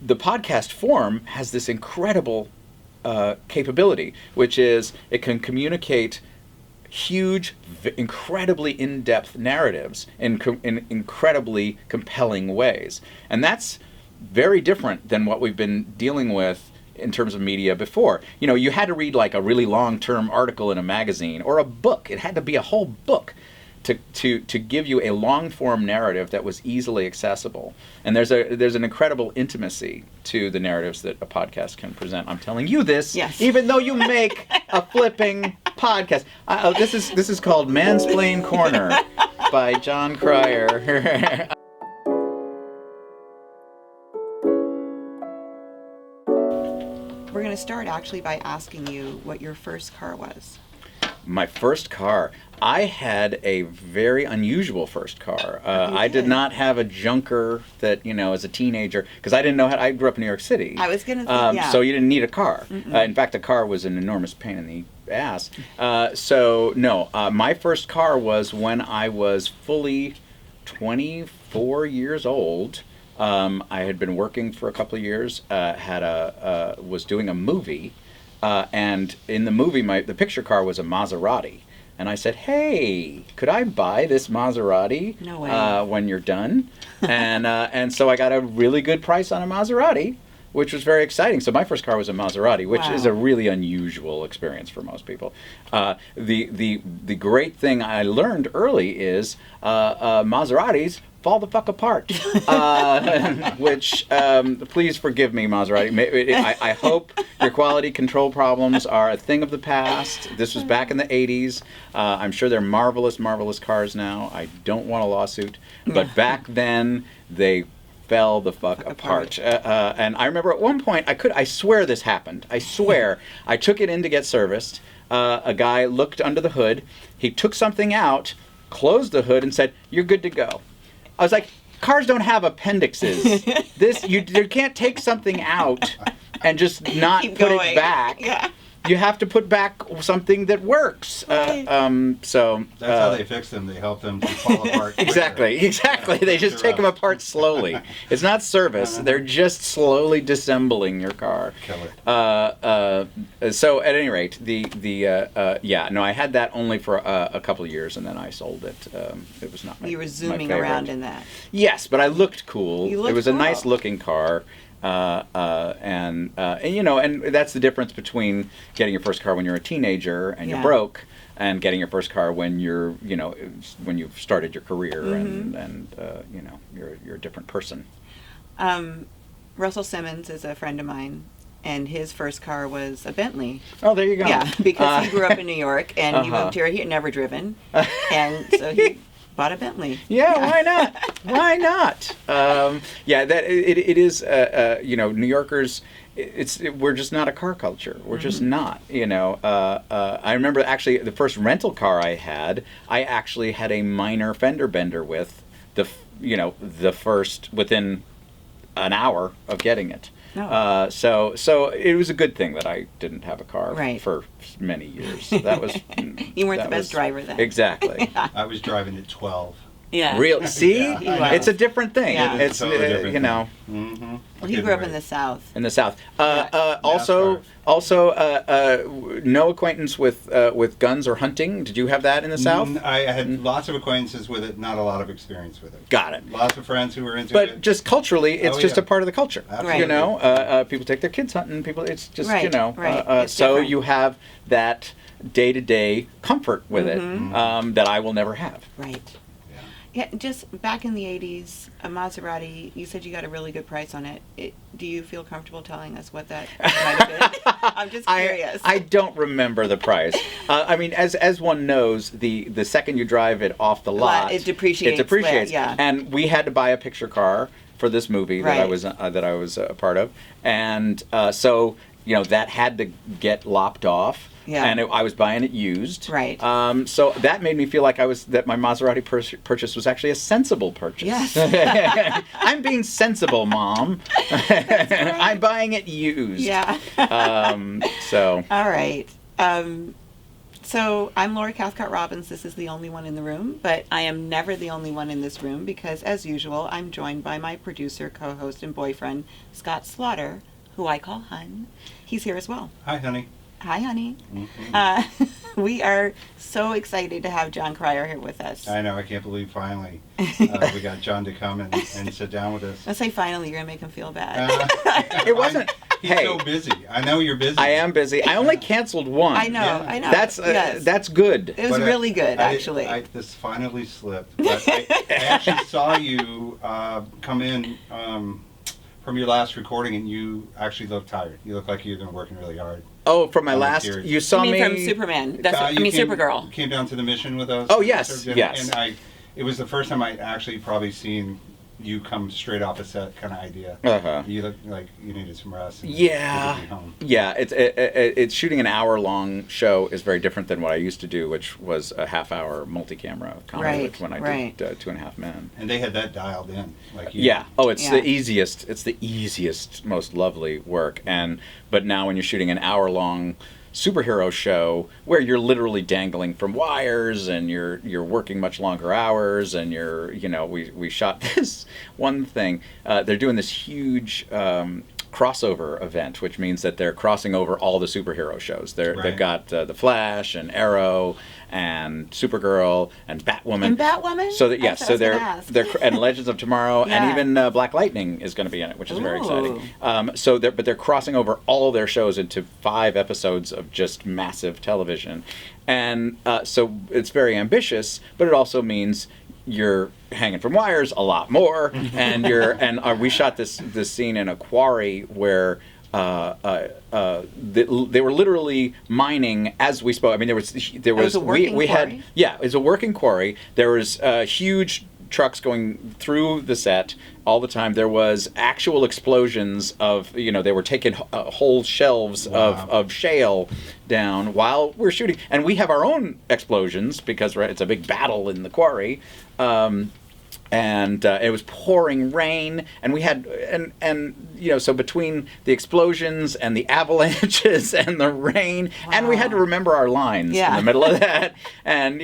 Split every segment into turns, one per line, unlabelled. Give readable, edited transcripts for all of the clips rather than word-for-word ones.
the podcast form has this incredible capability, which is it can communicate huge, incredibly in-depth narratives in incredibly compelling ways. And that's very different than what we've been dealing with in terms of media before. You know, you had to read like a really long-term article in a magazine or a book. It had to be a whole book to give you a long-form narrative that was easily accessible. And there's an incredible intimacy to the narratives that a podcast can present. I'm telling you this,
yes.
Even though you make a flipping podcast. This is called Mansplain Corner by Jon Cryer.
We're going to start actually by asking you what your first car was.
My first car. I had a very unusual first car. I did not have a junker that, as a teenager, because I didn't know how. I grew up in New York City.
I was going to say, yeah.
So you didn't need a car. In fact, a car was an enormous pain in the ass. My first car was when I was fully 24 years old. I had been working for a couple of years. Was doing a movie. And in the movie, the picture car was a Maserati. And I said, hey, could I buy this Maserati
no way.
When you're done? And so I got a really good price on a Maserati, which was very exciting. So my first car was a Maserati, which is a really unusual experience for most people. The great thing I learned early is Maseratis fall the fuck apart. Which, please forgive me, Maserati. I hope your quality control problems are a thing of the past. This was back in the 80s. I'm sure they're marvelous, marvelous cars now. I don't want a lawsuit. But back then, they fell the fuck apart. And I remember at one point, I swear this happened. I swear. I took it in to get serviced. A guy looked under the hood. He took something out, closed the hood, and said, "You're good to go." I was like, cars don't have appendixes. You can't take something out and just not put it back. Yeah. You have to put back something that works.
Right.
That's how they fix them. They help them to fall apart.
Exactly.
Yeah.
They just take them apart slowly. It's not service. They're just slowly disassembling your car.
Kill it.
So at any rate, I had that only for a couple of years, and then I sold it. It was not my
You were zooming
my favorite.
around in that.
Yes, but I looked cool.
You looked
it was a
cool.
nice looking car. And that's the difference between getting your first car when you're a teenager and you're broke, and getting your first car when you're, when you've started your career and you're a different person.
Russell Simmons is a friend of mine, and his first car was a Bentley.
Oh, there you go.
Yeah, because he grew up in New York, and he moved here. He had never driven, and so he bought a Bentley.
Yeah, why not? Why not? It is. New Yorkers. We're just not a car culture. We're just not. I remember actually the first rental car I actually had a minor fender bender with the first within an hour of getting it.
No.
So it was a good thing that I didn't have a car for many years. That was
you weren't the best driver then.
Exactly.
I was driving at 12.
Yeah.
Real. See, it's a different thing.
Yeah.
It's
totally different thing.
Mm-hmm.
Well, he grew up in the South.
In the South. Also, no acquaintance with guns or hunting. Did you have that in the South?
I had lots of acquaintances with it, not a lot of experience with it.
Got it.
Lots of friends who were into it.
But just culturally, it's just a part of the culture.
Absolutely.
People take their kids hunting. It's just
It's
so
different.
you have that day-to-day comfort with it that I will never have.
Right. Yeah, just back in the 80s, a Maserati, you said you got a really good price on it. Do you feel comfortable telling us what that might have been? I'm just curious.
I don't remember the price. As one knows, the second you drive it off the lot,
it depreciates. Yeah.
And we had to buy a picture car for this movie that I was a part of, and so that had to get lopped off.
Yeah.
And I was buying it used.
Right.
So that made me feel like that my Maserati purchase was actually a sensible purchase.
Yes.
I'm being sensible, Mom.
That's right.
I'm buying it used.
Yeah.
So.
All right. So I'm Laura Cathcart-Robbins. This is The Only One in the Room, but I am never the only one in this room because, as usual, I'm joined by my producer, co-host, and boyfriend, Scott Slaughter, who I call Hun. He's here as well.
Hi, honey.
Hi, honey.
Mm-hmm.
We are so excited to have Jon Cryer here with us.
I know, I can't believe finally we got John to come and sit down with us.
Let's say finally, you're going to make him feel bad.
It wasn't.
He's
Hey.
so busy. I know you're busy.
I am busy. I only canceled one.
I know,
Yeah.
I know.
That's
Yes.
that's good.
It was
But
really good, actually.
This finally slipped. But I actually saw you come in from your last recording, and you actually look tired. You look like you've been working really hard.
Oh, from my
I'm
last,
serious.
you saw
You
me
mean from Superman? That's
You came-
Supergirl.
Came down to the mission with us.
Oh, yes, yes.
And it was the first time I actually probably seen you come straight off a set kind of idea.
Uh-huh.
You look like you needed some rest. And
Yeah,
good to be home.
yeah. It's shooting an hour-long show is very different than what I used to do, which was a half-hour multi-camera comedy
Right,
when I
right.
did 2.5 Men.
And they had that dialed in. Like you.
Yeah. Oh, it's
Yeah.
the easiest. It's the easiest, most lovely work. But now when you're shooting an hour-long superhero show where you're literally dangling from wires and you're working much longer hours and we shot this one thing. They're doing this huge crossover event, which means that they're crossing over all the superhero shows. They've
Right.
got The Flash and Arrow and Supergirl and Batwoman.
And Batwoman?
So that
That's what I was gonna ask.
they're and Legends of Tomorrow
Yeah.
and even Black Lightning is going to be in it, which is very exciting.
Ooh.
But they're crossing over all their shows into 5 episodes of just massive television, and so it's very ambitious, but it also means you're hanging from wires a lot more, and we shot this scene in a quarry where. They were literally mining as we spoke. I mean, there was
a working
we had
quarry?
it was a working quarry. There was huge trucks going through the set all the time. There was actual explosions of they were taking whole shelves
Wow.
of shale down while we're shooting, and we have our own explosions because it's a big battle in the quarry. And it was pouring rain, and we had so between the explosions and the avalanches and the rain, and we had to remember our lines in the middle of that, and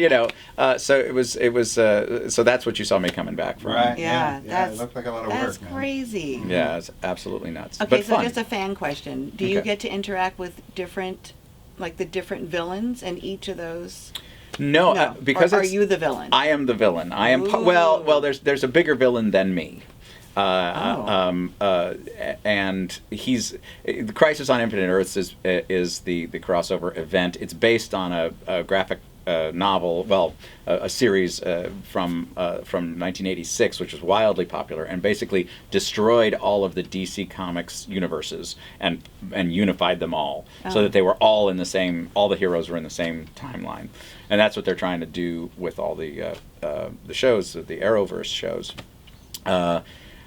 so it was so that's what you saw me coming back from.
Right.
Yeah,
It looked like a lot of work.
That's
man.
crazy.
Yeah, it's absolutely nuts.
Okay,
but
so
fun.
just a fan question. Do you
Okay.
get to interact with the different villains in each of those?
No,
No.
because
or are
it's-
you the villain?
I am the villain. I am
Ooh.
There's a bigger villain than me,
Oh.
and he's the Crisis on Infinite Earths is the crossover event. It's based on a graphic novel, a series from 1986, which was wildly popular and basically destroyed all of the DC Comics universes and unified them all so that they were all in the same. All the heroes were in the same timeline, and that's what they're trying to do with all the shows, the Arrowverse shows.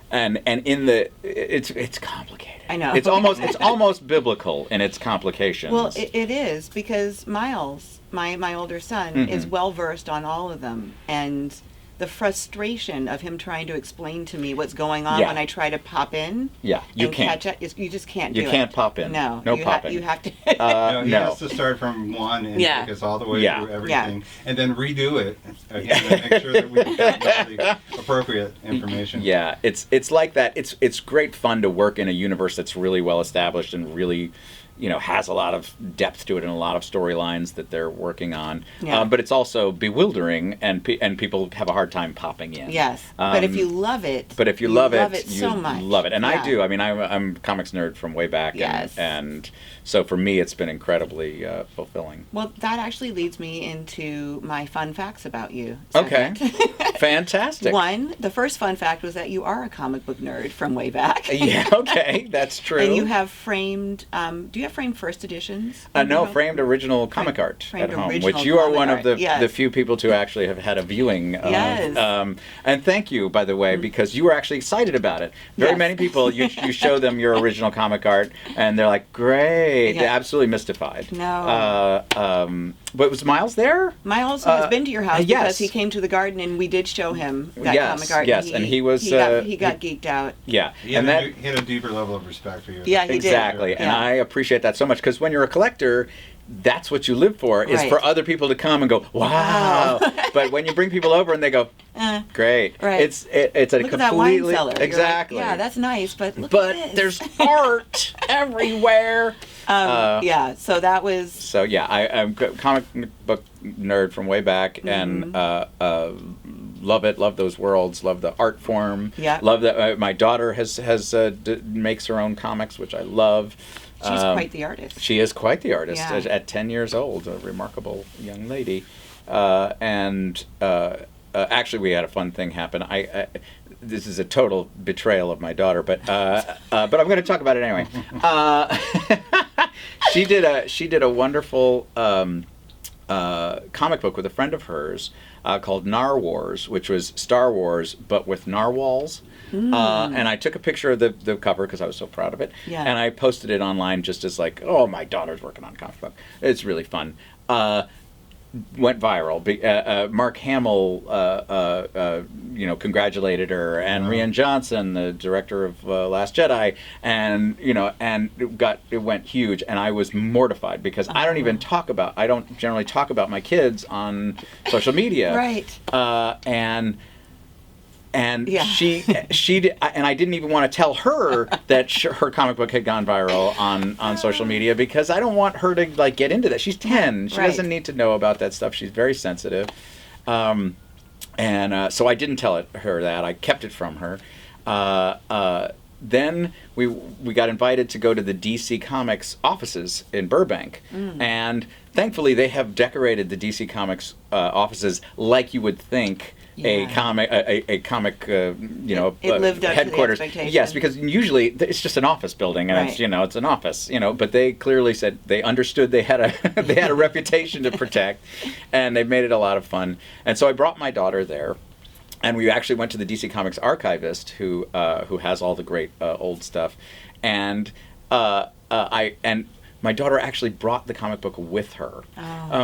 And in it's complicated.
I know.
It's almost biblical in its complications.
Well, it is because Miles, my older son, is well versed on all of them, and the frustration of him trying to explain to me what's going on
Yeah.
when I try to pop in.
Yeah, you
and
can't.
catch it. You just can't.
You
do
can't
it.
pop in.
No,
No
you
popping.
You have to.
No, he
No.
has to start from one and
Yeah.
take us all the way
Yeah.
through everything, and then redo it again and make sure that we got all the appropriate information.
Yeah, it's like that. It's great fun to work in a universe that's really well established and really, has a lot of depth to it and a lot of storylines that they're working on.
Yeah.
But it's also bewildering, and people have a hard time popping in.
Yes, but if you love it,
But if you love it,
so
you
much.
love it, and I
Yeah.
do. I mean, I'm a comics nerd from way back,
Yes.
and so for me, it's been incredibly fulfilling.
Well, that actually leads me into my fun facts about you.
Okay,
segment.
fantastic.
One, the first fun fact was that you are a comic book nerd from way back.
Yeah, okay, that's true.
And you have framed, do you have framed first editions?
No, framed original comic art
framed
at home,
original
which you are
comic
one
art,
of the
yes.
the few people to actually have had a viewing of.
Yes.
And thank you, by the way, because you were actually excited about it. Very
Yes.
many people, you show them your original comic art, and they're like, great.
Yeah.
They're absolutely mystified.
No.
But was Miles there?
Miles has been to your house
yes.
because he came to the garden and we did show him that
Yes,
comic art.
yes, and he was,
he got geeked out.
Yeah,
He
and
had,
that
he had a deeper level of respect for you.
Yeah, he did.
exactly, and
Yeah.
I appreciate that so much because when you're a collector, that's what you live for, is
Right.
for other people to come and go, wow. But when you bring people over and they go, great,
Right.
it's a
Look at that wine
completely
cellar. You're like,
exactly.
yeah, that's nice, but look at this.
there's art everywhere.
Yeah, so that was
So yeah, I'm a comic book nerd from way back, and love it. Love those worlds. Love the art form.
Yeah.
Love that my daughter makes her own comics, which I love.
she's quite the artist.
She is quite the artist.
Yeah.
At 10 years old, a remarkable young lady. Actually, we had a fun thing happen. This is a total betrayal of my daughter, but I'm going to talk about it anyway. She did a wonderful comic book with a friend of hers called Nar Wars, which was Star Wars but with narwhals. And I took a picture of the cover because I was so proud of it,
Yeah.
and I posted it online just as like, oh, my daughter's working on a comic book. It's really fun. Went viral. Mark Hamill, congratulated her, and Rian Johnson, the director of Last Jedi, and it went huge. And I was mortified because I don't generally talk about my kids on social media,
Right.
And
Yeah.
she did, and I didn't even want to tell her that her comic book had gone viral on social media because I don't want her to like get into that. She's 10. She
Right.
doesn't need to know about that stuff. She's very sensitive. So I didn't tell her that. I kept it from her. Then we got invited to go to the DC Comics offices in Burbank, and thankfully they have decorated the DC Comics offices like you would think a comic
It lived up to the
headquarters.
expectation.
Yes, because usually it's just an office building, and
Right.
it's an office, But they clearly said they understood they had a reputation to protect, and they made it a lot of fun. And so I brought my daughter there. And we actually went to the DC Comics archivist, who has all the great old stuff, and my daughter actually brought the comic book with her,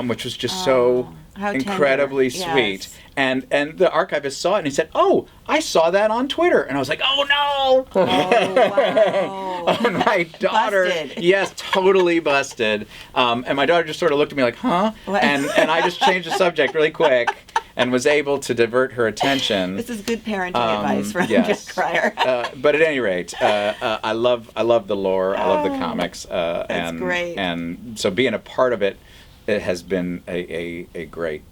which was just so
How
incredibly
tender.
sweet.
Yes.
And the archivist saw it and he said, "Oh, I saw that on Twitter," and I was like, "Oh no!"
Oh, wow.
And my daughter,
Busted.
yes, totally busted. And my daughter just sort of looked at me like, "Huh?"
What?
And I just changed the subject really quick. And was able to divert her attention.
This is good parenting advice from
yes.
Jon Cryer.
But at any rate, I love the lore. I love the comics.
That's great.
And so being a part of it, it has been a great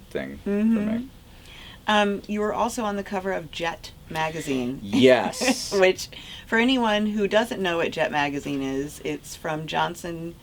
thing for me.
You were also on the cover of Jet magazine.
Yes.
Which, for anyone who doesn't know what Jet magazine is, it's from Johnson.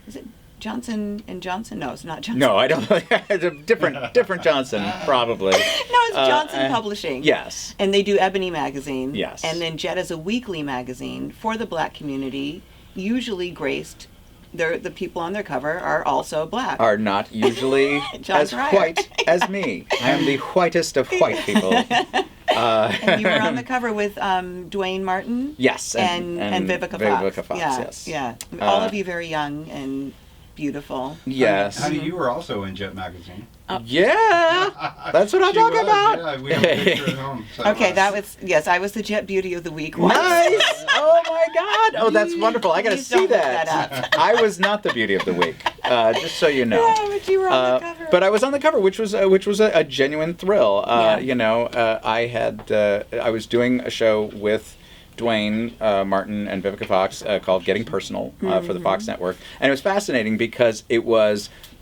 Is it Johnson and Johnson? No, it's not Johnson.
No, I don't. It's a different Johnson, probably.
No, it's Johnson Publishing.
Yes.
And they do Ebony magazine.
Yes.
And then Jet is a weekly magazine for the black community, usually graced. The people on their cover are also black.
Are not usually
Jon
as
Cryer.
white as me. I am the whitest of white people.
And you were on the cover with Dwayne Martin.
Yes,
And Vivica Fox.
Vivica Fox,
yeah,
yes.
Yeah. All of you very young and beautiful.
Yes.
Honey, you were also in Jet magazine.
Yeah, that's what I'm
She
talking
was,
about.
Yeah, we have a picture at home. So,
Okay, that was, yes, I was the Jet Beauty of the Week once.
Nice! Oh my God! Oh, that's wonderful. I gotta
Please
see
don't look
that.
that
I was not the beauty of the week, just so you know.
Yeah, but you were on the cover.
But I was on the cover, which was a genuine thrill.
Yeah.
I was doing a show with Dwayne Martin and Vivica Fox called Getting Personal for the Fox Network, and it was fascinating because it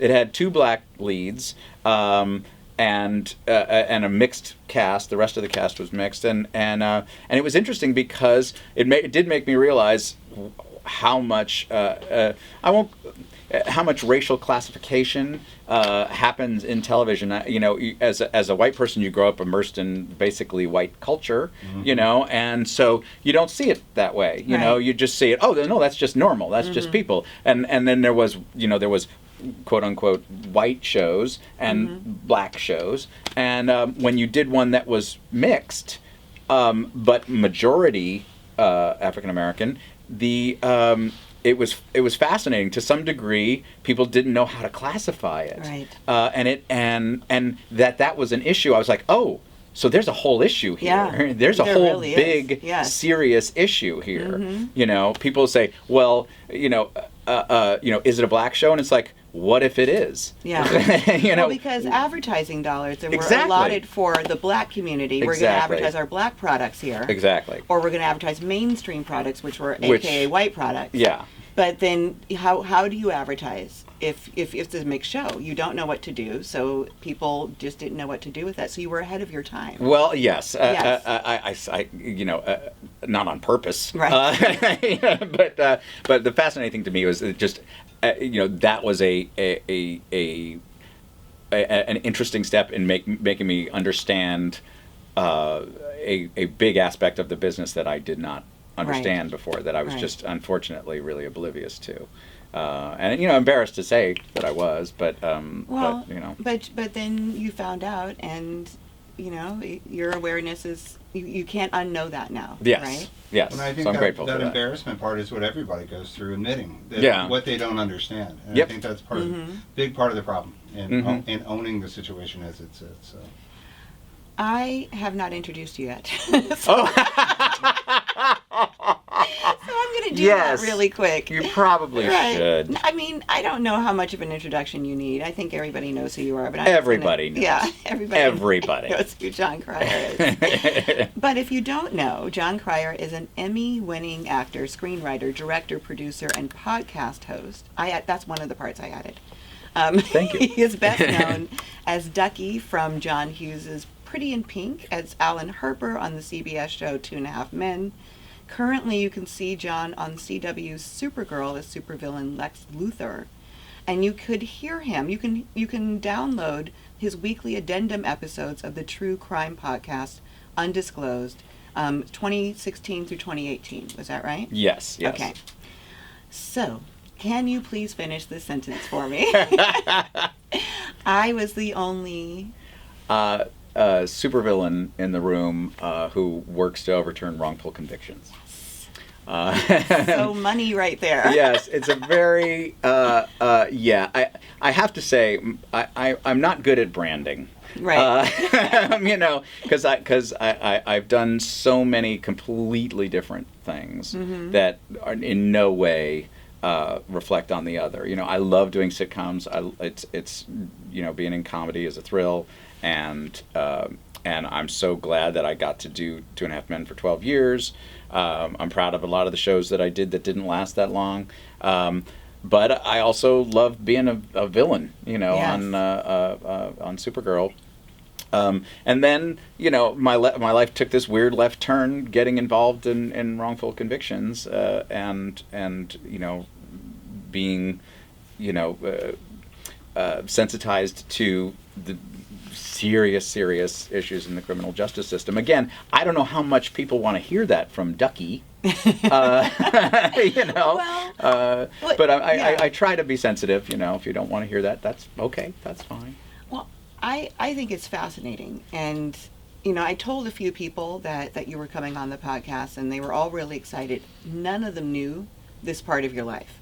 had two black leads. And a mixed cast. The rest of the cast was mixed, and it was interesting because it did make me realize how much how much racial classification happens in television. As a white person, you grow up immersed in basically white culture, and so you don't see it that way. You just see it. Oh no, that's just normal. That's just people. And then there was quote unquote white shows and black shows, and when you did one that was mixed but majority African American, it was fascinating. To some degree, people didn't know how to classify it,
Right.
And that was an issue. I was like, oh, so there's a whole issue here.
Yeah,
There's a
there
whole
really is.
big,
Yes.
serious issue here. You know, people say, well, is it a black show? And it's like, what if it is?
Yeah.
You know,
Well, because advertising dollars that were
Exactly.
allotted for the black community, we're going to
Exactly.
advertise our black products here.
exactly.
Or we're going to advertise mainstream products, which were
Which-
AKA white products.
Yeah.
But then how do you advertise if it's a mixed show? You don't know what to do, so people just didn't know what to do with that. So you were ahead of your time.
Well, yes.
Yes.
I not on purpose.
Right.
But the fascinating thing to me was just, that was an interesting step in making me understand a big aspect of the business that I did not understand before, that I was
Right.
just unfortunately really oblivious to. And embarrassed to say that I was, but
Well,
but
but then you found out, and your awareness is you can't unknow that now.
yes,
Right.
yes.
And I think
So I'm grateful
that
for that.
embarrassment part is what everybody goes through, admitting that
Yeah.
what they don't understand. And
Yep.
I think that's big part of the problem
Mhm.
in owning the situation as it sits. So.
I have not introduced you yet.
Oh.
So I'm going to do
Yes.
that really quick.
You probably
Right.
should.
I mean, I don't know how much of an introduction you need. I think everybody knows who you are, but I'm just
Everybody knows.
Yeah, everybody.
Everybody.
knows who Jon Cryer is. But if you don't know, Jon Cryer is an Emmy-winning actor, screenwriter, director, producer, and podcast host. That's one of the parts I added.
Thank you.
He is best known as Ducky from John Hughes' Pretty in Pink, as Alan Harper on the CBS show 2.5 Men. Currently, you can see John on CW's Supergirl as supervillain Lex Luthor, and you could hear him. You can download his weekly addendum episodes of the true crime podcast Undisclosed, 2016 through 2018. Was that right?
Yes. Yes.
Okay. So, can you please finish this sentence for me? I was the only.
Supervillain in the room who works to overturn wrongful convictions.
So money right there.
Yes, it's a very I have to say I'm not good at branding.
Right.
Because I've done so many completely different things that are in no way reflect on the other. I love doing sitcoms. It's being in comedy is a thrill, and I'm so glad that I got to do 2.5 Men for 12 years. I'm proud of a lot of the shows that I did that didn't last that long. But I also love being a villain,
Yes.
on Supergirl. And then, my life took this weird left turn, getting involved in wrongful convictions, and being, sensitized to the serious issues in the criminal justice system. Again, I don't know how much people want to hear that from Ducky. But I try to be sensitive. If you don't want to hear that, that's okay. That's fine.
Well, I think it's fascinating. And, I told a few people that you were coming on the podcast, and they were all really excited. None of them knew this part of your life.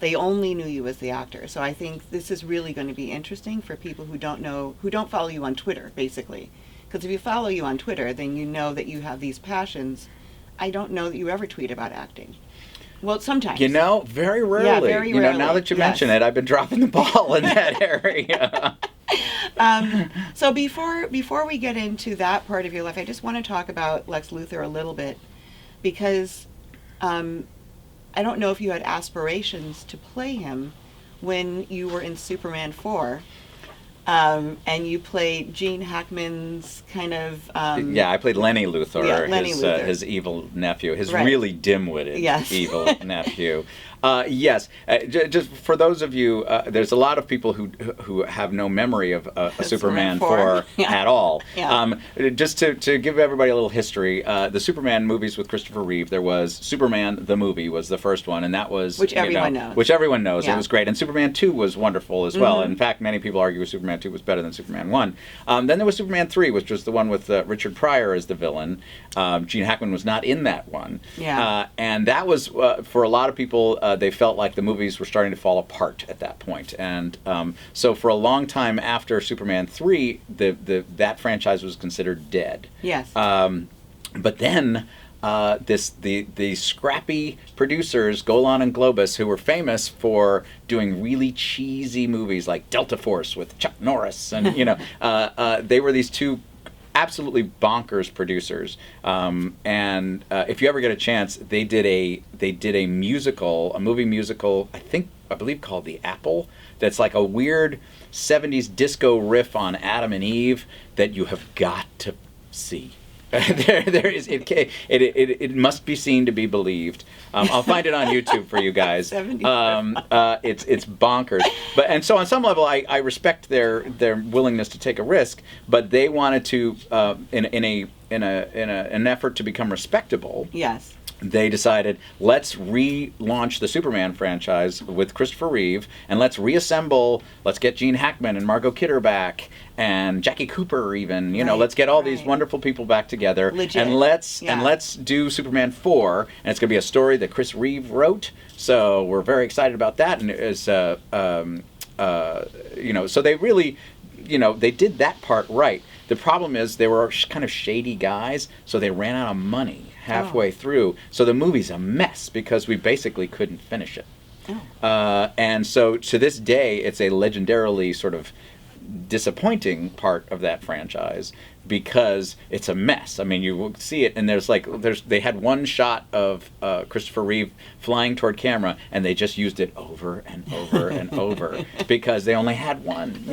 They only knew you as the actor. So I think this is really going to be interesting for people who don't follow you on Twitter, basically. Because if you follow you on Twitter, then you know that you have these passions. I don't know that you ever tweet about acting. Well, sometimes.
Very rarely.
Yeah, very rarely.
Now that you mention it, I've been dropping the ball in that area.
So before we get into that part of your life, I just want to talk about Lex Luthor a little bit, because I don't know if you had aspirations to play him when you were in Superman 4, and you played Gene Hackman's kind of...
I played Lenny Luthor,
Lenny Luthor.
His evil nephew, his
Right.
really dim-witted
Yes.
evil nephew. Yes, just for those of you, there's a lot of people who have no memory of a Superman 4
Yeah.
at all.
Yeah.
Just to give everybody a little history, the Superman movies with Christopher Reeve, there was Superman the movie was the first one, and that was...
Which everyone knows.
Which everyone knows.
Yeah.
It was great. And Superman 2 was wonderful as well. In fact, many people argue Superman Superman 2 was better than Superman 1. Then there was Superman 3, which was the one with Richard Pryor as the villain. Gene Hackman was not in that one.
Yeah.
And that was, for a lot of people, they felt like the movies were starting to fall apart at that point. And so for a long time after Superman 3, that franchise was considered dead.
Yes.
But then the scrappy producers, Golan and Globus, who were famous for doing really cheesy movies like Delta Force with Chuck Norris, and they were these two absolutely bonkers producers. And if you ever get a chance, they did a movie musical, I believe called The Apple. That's like a weird 70s disco riff on Adam and Eve that you have got to see. There is it must be seen to be believed. I'll find it on YouTube for you guys. It's bonkers. And so on some level, I respect their willingness to take a risk, but they wanted to in an effort to become respectable.
Yes.
They decided, let's relaunch the Superman franchise with Christopher Reeve, and let's reassemble. Let's get Gene Hackman and Margot Kidder back, and Jackie Cooper even. Let's get all these wonderful people back together,
legit.
and let's do Superman 4, and it's going to be a story that Chris Reeve wrote. So we're very excited about that, and it is, so they really, they did that part right. The problem is they were kind of shady guys, so they ran out of money halfway through. So the movie's a mess because we basically couldn't finish it. And so to this day, it's a legendarily sort of disappointing part of that franchise because it's a mess. I mean, you will see it, and they had one shot of Christopher Reeve flying toward camera, and they just used it over and over and over because they only had one.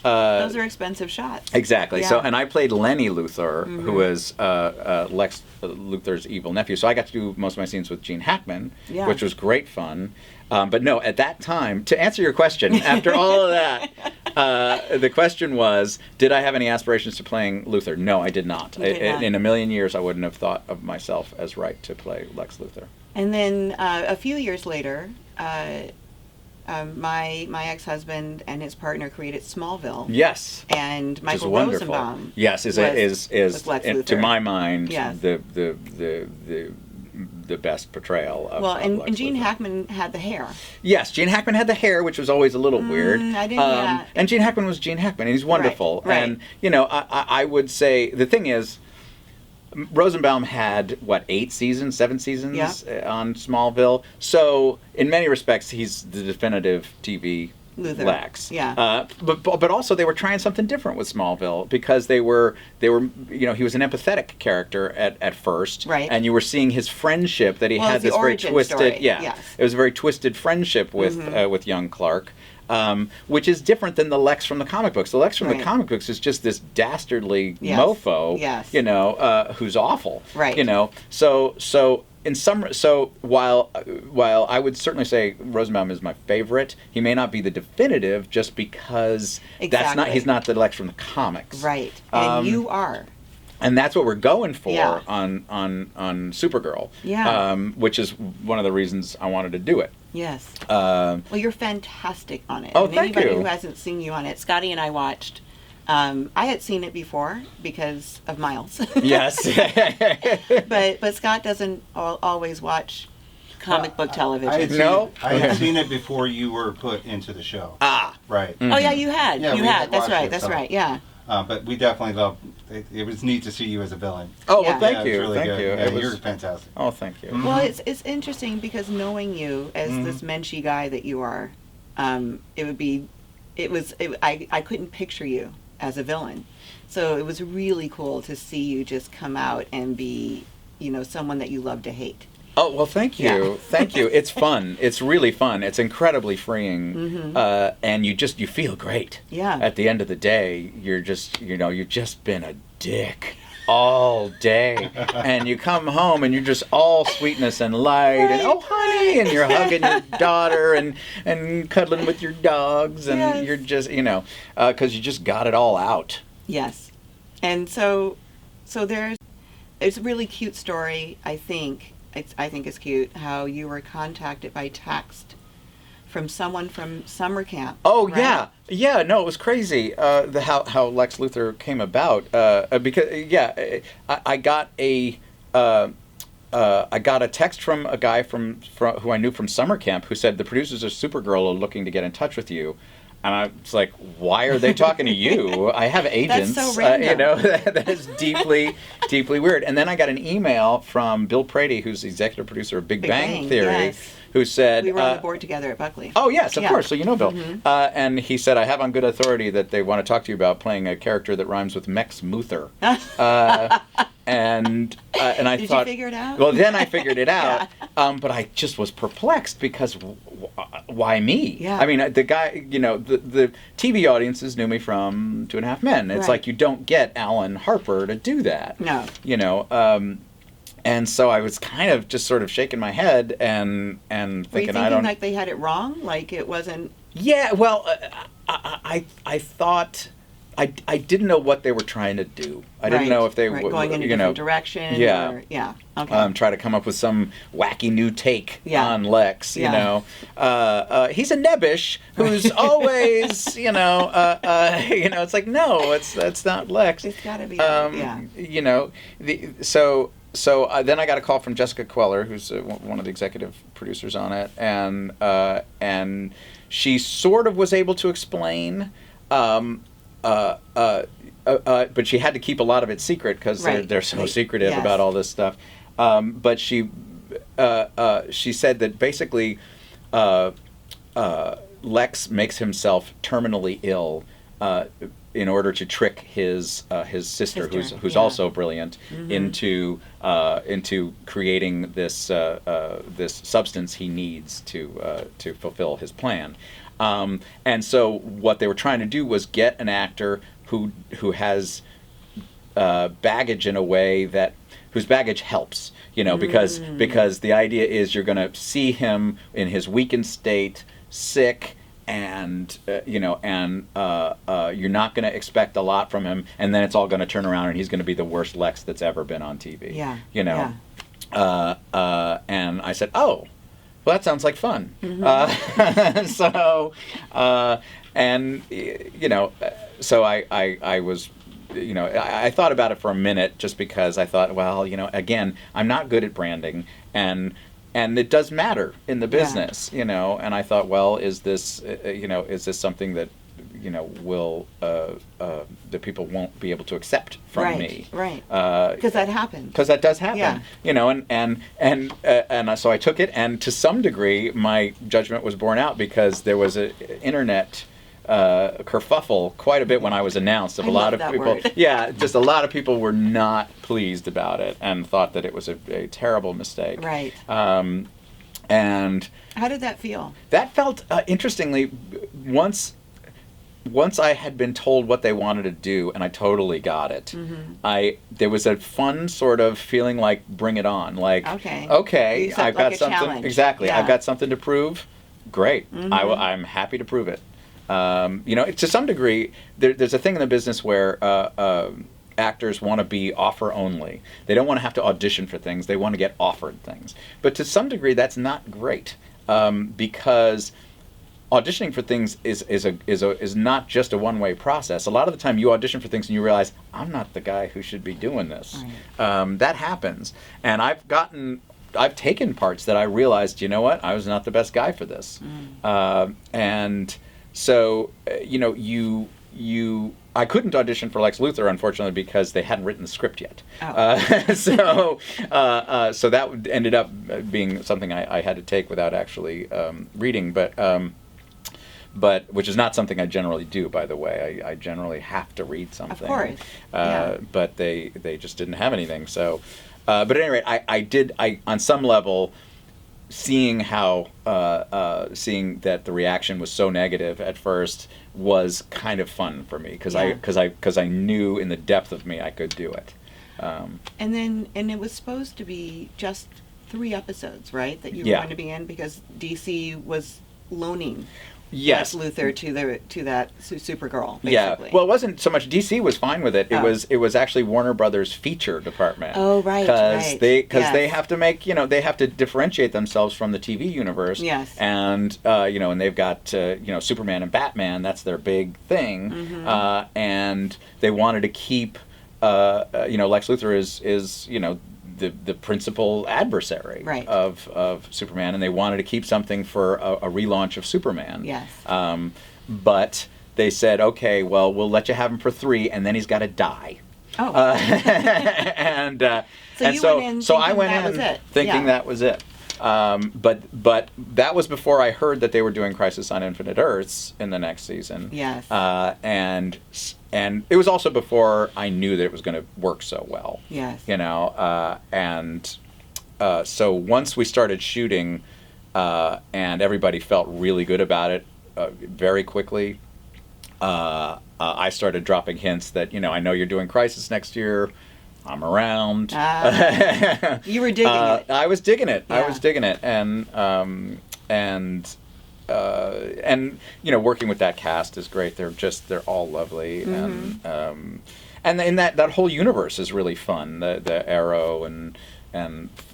Those are expensive shots.
Exactly.
Yeah.
So, and I played Lenny Luthor, who was Lex Luthor's evil nephew. So I got to do most of my scenes with Gene Hackman, which was great fun. But no, at that time, to answer your question, after all of that, the question was, did I have any aspirations to playing Luthor? No, I did not. In a million years, I wouldn't have thought of myself as right to play Lex Luthor.
And then a few years later, my ex-husband and his partner created Smallville.
Yes.
And Michael
wonderful.
Rosenbaum.
Yes, is
Lex Luthor.
to my mind,
Yes.
the best portrayal of
and Gene
Luthor.
Hackman had the hair.
Yes, Gene Hackman had the hair, which was always a little weird.
I didn't know that.
And Gene Hackman was Gene Hackman, and he's wonderful.
Right.
And I would say the thing is, Rosenbaum had 7 seasons on Smallville. So in many respects, he's the definitive TV
Luthor.
Lex.
Yeah.
But also they were trying something different with Smallville because they were he was an empathetic character at first.
Right.
And you were seeing his friendship that he had this very twisted
story. Yes.
It was a very twisted friendship with young Clark. Which is different than the Lex from the comic books. The Lex from the comic books is just this dastardly mofo, who's awful.
Right.
So while I would certainly say Rosenbaum is my favorite, he may not be the definitive just because he's not the Lex from the comics.
Right. And you are.
And that's what we're going for on Supergirl.
Yeah.
Which is one of the reasons I wanted to do it.
Yes. Well, you're fantastic on it.
Oh,
and
thank
anybody
you.
who hasn't seen you on it, Scotty and I watched. I had seen it before because of Miles.
Yes.
but Scott doesn't always watch comic book television.
I had seen it before you were put into the show.
Ah.
Right.
Oh yeah, you had.
Yeah,
you
we
had.
had
That's
watched
right.
it,
That's
so.
right. Yeah.
But we definitely love. It was neat to see you as a villain.
Oh,
Yeah.
well, thank
Yeah,
you.
it was really
Thank
good.
you.
Yeah, you're fantastic.
Oh, thank you.
Mhm.
Well, it's interesting because knowing you as this menschy guy that you are, I couldn't picture you as a villain. So it was really cool to see you just come out and be, someone that you love to hate.
Oh, well, thank you.
Yeah.
Thank you. It's fun. It's really fun. It's incredibly freeing. And you feel great.
Yeah.
At the end of the day, you've just been a dick all day. And you come home and you're just all sweetness and light and, oh, honey, and you're hugging your daughter and cuddling with your dogs. And you're just, because you just got it all out.
Yes. And so it's a really cute story, I think. I think it's cute how you were contacted by text from someone from summer camp.
Oh,
right?
yeah. No, it was crazy. How Lex Luthor came about. Because I got a text from a guy from who I knew from summer camp who said the producers of Supergirl are looking to get in touch with you. And I was like, why are they talking to you? I have agents.
That's so random.
That is deeply, deeply weird. And then I got an email from Bill Prady, who's the executive producer of Big Bang Theory,
yes.
who said...
We were on the board together at Buckley.
Oh, yes, of
Yeah.
course. So you know Bill.
Mm-hmm.
And he said, I have on good authority that they want to talk to you about playing a character that rhymes with Mex Muther. And I
Did
thought...
you figure it out?
Well, then I figured it out. But I just was perplexed because why me?
Yeah.
I mean, the guy, the TV audiences knew me from 2.5 Men. It's
Right.
like you don't get Alan Harper to do that.
No.
And so I was kind of just sort of shaking my head and
Were you
thinking,
thinking
I don't...
like they had it wrong? Like it wasn't...
Yeah, well, I thought... I didn't know what they were trying to do. I didn't know if they were
going in a different direction.
Yeah.
Or, yeah. Okay.
Try to come up with some wacky new take
Yeah.
on Lex.
Yeah.
He's a nebbish who's always, it's like no, that's not Lex.
It's got to be.
So then I got a call from Jessica Queller, who's one of the executive producers on it, and she sort of was able to explain. But she had to keep a lot of it secret because they're so secretive
Yes.
about all this stuff. But she said that basically Lex makes himself terminally ill in order to trick his sister, who's also brilliant, into creating this substance he needs to fulfill his plan. And so what they were trying to do was get an actor who has baggage in a way whose baggage helps, because the idea is you're going to see him in his weakened state, sick, and you're not going to expect a lot from him, and then it's all going to turn around and he's going to be the worst Lex that's ever been on TV.
Yeah.
And I said, oh. Well, that sounds like fun.
Mm-hmm.
So I was, I thought about it for a minute just because I thought, well, again, I'm not good at branding, and it does matter in the business, and I thought, well, is this something that, will that people won't be able to accept from me?
Right. Because that happens.
Because that does happen.
Yeah.
And so I took it, and to some degree, my judgment was borne out because there was an internet kerfuffle quite a bit when I was announced. Of a lot of people,
word.
just a lot of people were not pleased about it and thought that it was a terrible mistake.
Right.
And
how did that feel?
That felt interestingly once I had been told what they wanted to do, and I totally got it, there was a fun sort of feeling like, bring it on. Like, okay, I've got something.
Challenge.
Exactly,
Yeah.
I've got something to prove. Great, I'm happy to prove it. To some degree, there's a thing in the business where actors want to be offer only. They don't want to have to audition for things. They want to get offered things. But to some degree, that's not great because auditioning for things is not just a one-way process. A lot of the time you audition for things and you realize, I'm not the guy who should be doing this. Right. That happens. And I've taken parts that I realized, you know what, I was not the best guy for this. And so, I couldn't audition for Lex Luthor, unfortunately, because they hadn't written the script yet. So that ended up being something I had to take without actually reading, but which is not something I generally do, by the way. I generally have to read something.
Of course. Yeah.
But they just didn't have anything. So, but at any rate, I on some level, seeing that the reaction was so negative at first was kind of fun for me because I knew in the depth of me I could do it.
And it was supposed to be just 3 episodes, right? That you were going to be in because DC was loaning.
Yes.
Lex Luthor to that Supergirl. Basically.
Yeah. Well, it wasn't so much DC was fine with it.
Oh.
It was actually Warner Brothers feature department.
Oh, right.
Because
Yes.
they have to make they have to differentiate themselves from the TV universe.
Yes.
And and they've got Superman and Batman. That's their big thing.
Mm-hmm.
And they wanted to keep Lex Luthor is the principal adversary
Right.
of Superman, and they wanted to keep something for a relaunch of Superman.
Yes.
But they said, okay, well, we'll let you have him for 3, and then he's got to die.
Oh.
And
So you went in
so I
thinking
went
that
in
was it.
thinking
Yeah.
that was it. But that was before I heard that they were doing Crisis on Infinite Earths in the next season.
Yes.
And it was also before I knew that it was going to work so well.
Yes.
So once we started shooting, and everybody felt really good about it, very quickly, I started dropping hints that I know you're doing Crisis next year. I'm around.
You were digging it.
I was digging it.
Yeah.
I was digging it, and working with that cast is great. They're all lovely,
Mm-hmm.
and in that whole universe is really fun. The Arrow and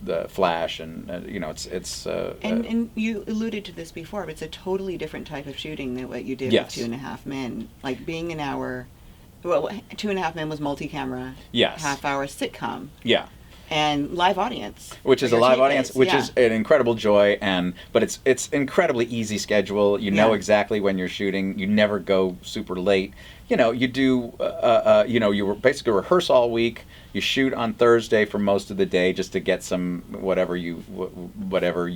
the Flash and it's
and you alluded to this before, but it's a totally different type of shooting than what you did
Yes.
with 2.5 Men. Like being an hour. Well, 2.5 Men was multi-camera,
Yes.
half-hour sitcom,
yeah.
and live audience.
Which is a
your
live
tape
audience,
is,
which
yeah.
is an incredible joy, but it's incredibly easy schedule. You know
Yeah.
exactly when you're shooting. You never go super late. You do. You basically rehearse all week. You shoot on Thursday for most of the day just to get some whatever you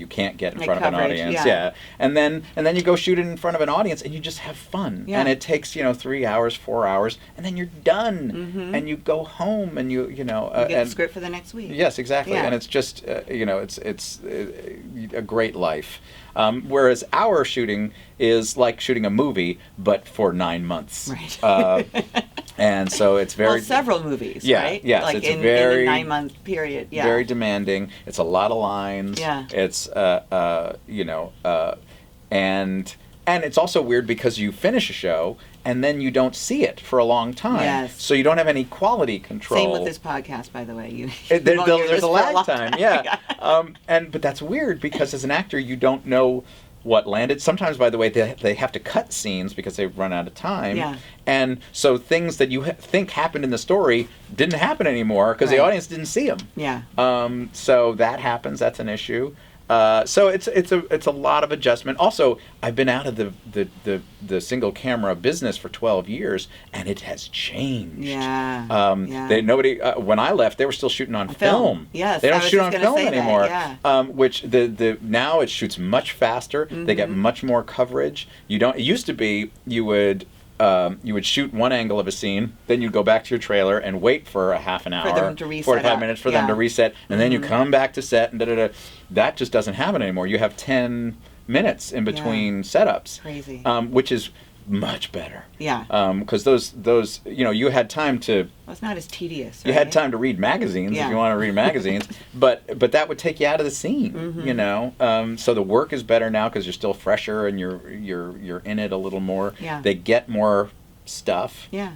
can't get in
Like
front of an
coverage,
audience.
yeah.
And then you go shoot it in front of an audience and you just have fun.
Yeah.
And it takes 3 hours, 4 hours, and then you're done.
Mhm.
And you go home and you
You get
and
the script for the next week.
Yes, exactly,
Yeah.
and it's just it's a great life. Whereas our shooting is like shooting a movie, but for 9 months.
Right.
And so it's very
several movies,
Yeah,
right?
yes,
Like
it's
in
very-
a 9-month period. Yeah.
very demanding. It's a lot of lines.
Yeah.
It's and it's also weird because you finish a show and then you don't see it for a long time.
Yes.
So you don't have any quality control.
Same with this podcast, by the way. You
There's
won't hear this
a
for
lag
long
time, yeah. But that's weird because as an actor, you don't know what landed. Sometimes, by the way, they have to cut scenes because they've run out of time.
Yeah.
And so things that you think happened in the story didn't happen anymore because the
Right.
audience didn't see them.
Yeah.
So that happens. That's an issue. So it's a lot of adjustment. Also, I've been out of the single camera business for 12 years, and it has changed.
Yeah.
Yeah. When I left, they were still shooting on film.
Yes,
they
I
don't
was
shoot
just
on
gonna
film
say that,
anymore.
yeah.
Which now it shoots much faster. They get
Mhm.
much more coverage. It used to be you would shoot one angle of a scene, then you'd go back to your trailer and wait for a half an hour,
them to reset
45
up.
minutes for them
Yeah.
to reset, and then you
Mhm.
come back to set and da-da-da. That just doesn't happen anymore. You have 10 minutes in between setups,
Crazy.
which is much better.
Yeah.
Because those you had time to
Well, it's not as tedious.
you had
right?
time to read magazines
Yeah.
if you want to read magazines, but that would take you out of the scene,
Mhm.
So the work is better now because you're still fresher and you're in it a little more.
Yeah.
They get more stuff.
Yeah.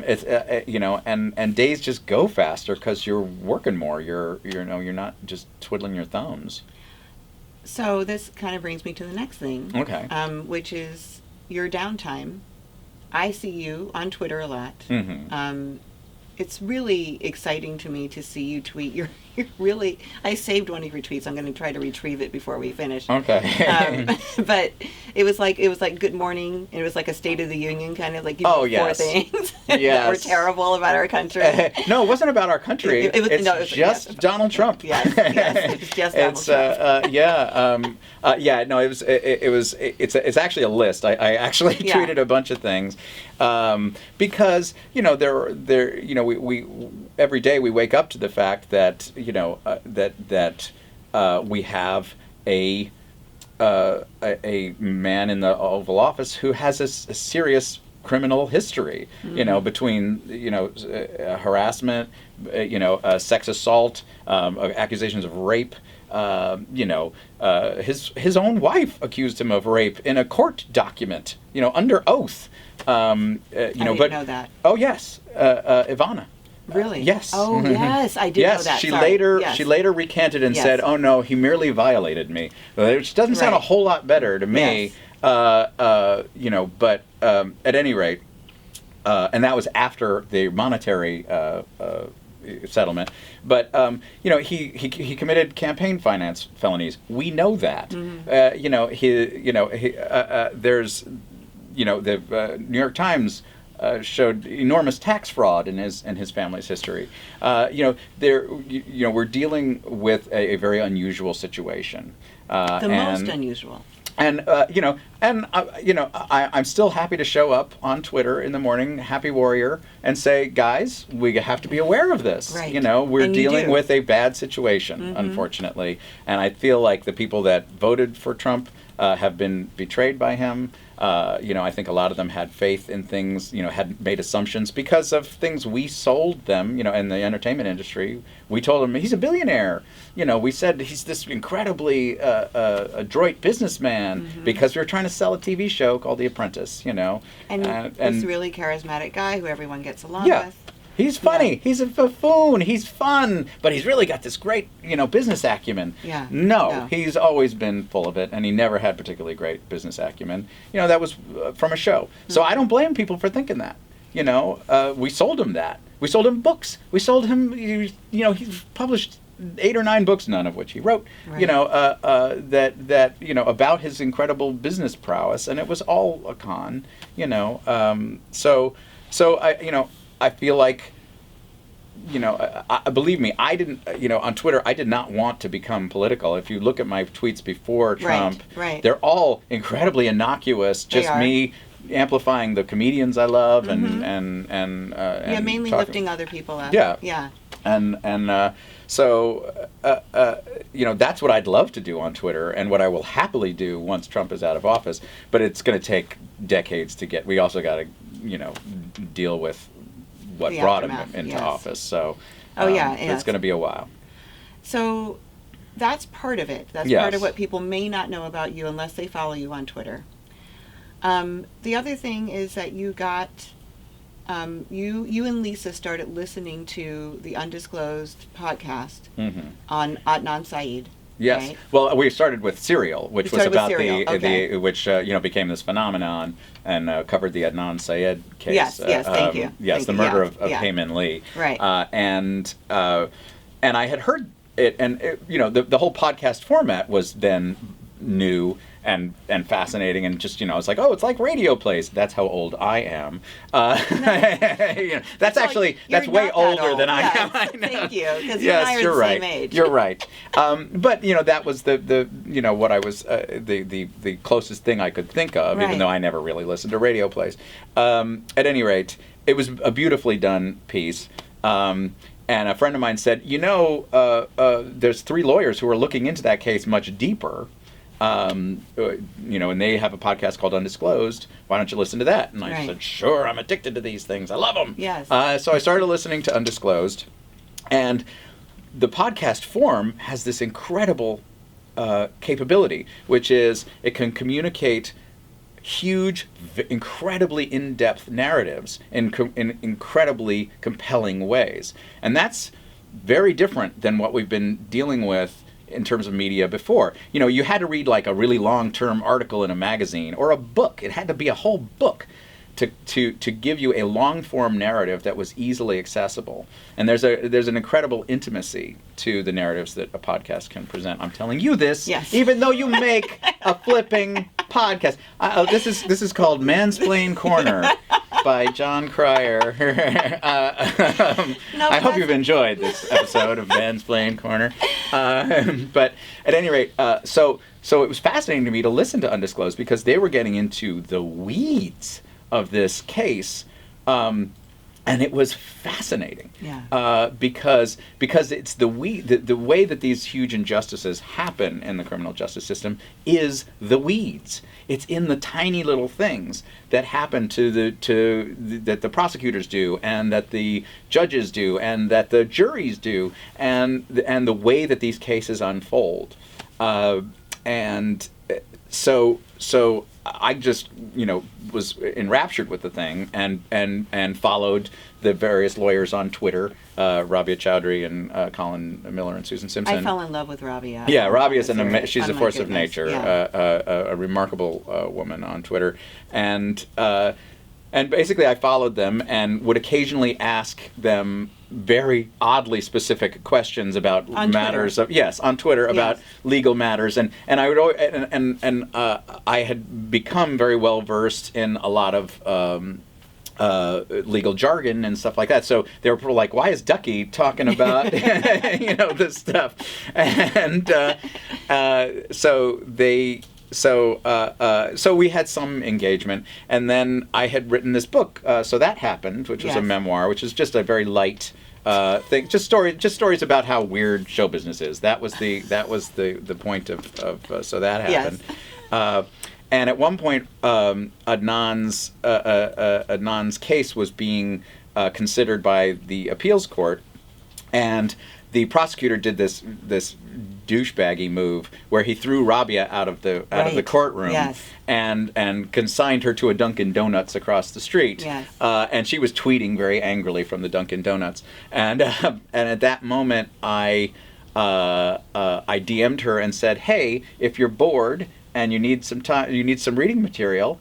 It's and days just go faster because you're working more. You're not just twiddling your thumbs.
So this kind of brings me to the next thing.
Okay.
Which is your downtime. I see you on Twitter a lot.
Mm-hmm.
It's really exciting to me to see you tweet. You're really. I saved one of your tweets. I'm going to try to retrieve it before we finish.
Okay.
But it was like good morning. It was like a State of the Union kind of like you
Oh,
four
yes.
things that were
Yes.
terrible about our country.
No, it wasn't about our country.
It was-
it's
no, it was-
just
yes.
Donald Trump.
Yes, it's just Donald Trump.
Yeah. No, it's actually a list. I actually
Yeah.
tweeted a bunch of things because we every day we wake up to the fact that we have a man in the Oval Office who has a serious criminal history, between harassment, sex assault, accusations of rape, His own wife accused him of rape in a court document, under oath. I didn't
know that.
Oh yes, Ivana.
Really?
Yes.
Oh, yes, I did know that.
She
Sorry.
she later recanted and
Yes.
said, "Oh no, he merely violated me," which doesn't sound a
Right.
whole lot better to me.
Yes.
But at any rate, and that was after the monetary settlement. But he committed campaign finance felonies. We know that. There's the New York Times showed enormous tax fraud in his family's history. We're dealing with a very unusual situation.
Most unusual.
And I'm still happy to show up on Twitter in the morning, happy warrior, and say, guys, we have to be aware of this.
Right.
We're
And you
dealing
do.
with a bad situation, unfortunately, and I feel like the people that voted for Trump have been betrayed by him. I think a lot of them had faith in things, had made assumptions because of things we sold them, in the entertainment industry. We told them he's a billionaire. We said he's this incredibly adroit businessman because we were trying to sell a TV show called The Apprentice,
And this really charismatic guy who everyone gets along with.
He's funny.
Yeah.
He's a buffoon. He's fun, but he's really got this great, business acumen.
Yeah.
No, he's always been full of it, and he never had particularly great business acumen. That was from a show. So I don't blame people for thinking that. We sold him that. We sold him books. We sold him. He's published 8 or 9 books, none of which he wrote.
Right.
That about his incredible business prowess, and it was all a con. I feel like, believe me, I didn't, on Twitter, I did not want to become political. If you look at my tweets before Trump,
Right.
they're all incredibly innocuous. Just me amplifying the comedians I love and
mainly
talking.
lifting other people up.
Yeah. So that's what I'd love to do on Twitter, and what I will happily do once Trump is out of office. But it's going to take decades to get. We also got to, deal with what
The
brought
aftermath,
him into
yes.
office. So,
yes.
it's going to be a while.
So that's part of it. That's
Yes.
part of what people may not know about you unless they follow you on Twitter. The other thing is that you got, you and Lisa started listening to the Undisclosed podcast on Adnan Syed.
Yes.
Right?
Well, we started with Serial, which was about which became this phenomenon and covered the Adnan Syed case.
Yes, thank you.
Yes,
Thank
the
you.
murder of
Yeah.
Heyman Lee.
Right.
And I had heard it, and the whole podcast format was then new and fascinating, and just it's like, oh, it's like radio plays. That's how old I am. That's actually that's way older than I am. I know.
Thank you, because you and I are the
right.
same age.
You're right. But that was the what I was the closest thing I could think of, even
Right.
though I never really listened to radio plays. At any rate, it was a beautifully done piece. And a friend of mine said, there's 3 lawyers who are looking into that case much deeper. And they have a podcast called Undisclosed. Why don't you listen to that? And I said, sure, I'm addicted to these things. I love them.
Yes.
So I started listening to Undisclosed, and the podcast form has this incredible capability, which is it can communicate huge, incredibly in-depth narratives in incredibly compelling ways. And that's very different than what we've been dealing with in terms of media before. You had to read like a really long-term article in a magazine or a book. It had to be a whole book to give you a long-form narrative that was easily accessible. And there's an incredible intimacy to the narratives that a podcast can present. I'm telling you this, even though you make a flipping podcast. This is called Mansplain Corner by Jon Cryer. I hope you've enjoyed this episode of Mansplain Corner. But at any rate, so it was fascinating to me to listen to Undisclosed because they were getting into the weeds of this case. And it was fascinating,
Yeah.
because it's the way that these huge injustices happen in the criminal justice system is the weeds. It's in the tiny little things that happen that the prosecutors do, and that the judges do, and that the juries do, and the way that these cases unfold, and so I just, was enraptured with the thing, and followed the various lawyers on Twitter, Rabia Chowdhury and Colin Miller and Susan Simpson.
I fell in love with Rabia.
Yeah, Rabia is she's a
my
force of
goodness,
nature,
yeah.
a remarkable woman on Twitter, and basically I followed them and would occasionally ask them very oddly specific questions about
on
matters
Twitter.
On Twitter about
Yes.
legal matters, and I would always, and I had become very well versed in a lot of legal jargon and stuff like that. So they were like, "Why is Ducky talking about this stuff?" And so we had some engagement, and then I had written this book. So that happened, which was a
Yes.
memoir, which is just a very light thing, just stories about how weird show business is. That was the point of so that happened.
Yes.
And at one point, Adnan's case was being considered by the appeals court, and the prosecutor did this douchebaggy move where he threw Rabia out of the courtroom,
Yes.
and consigned her to a Dunkin' Donuts across the street.
Yes.
And she was tweeting very angrily from the Dunkin' Donuts, and at that moment I DM'd her and said, "Hey, if you're bored and you need some time, you need some reading material,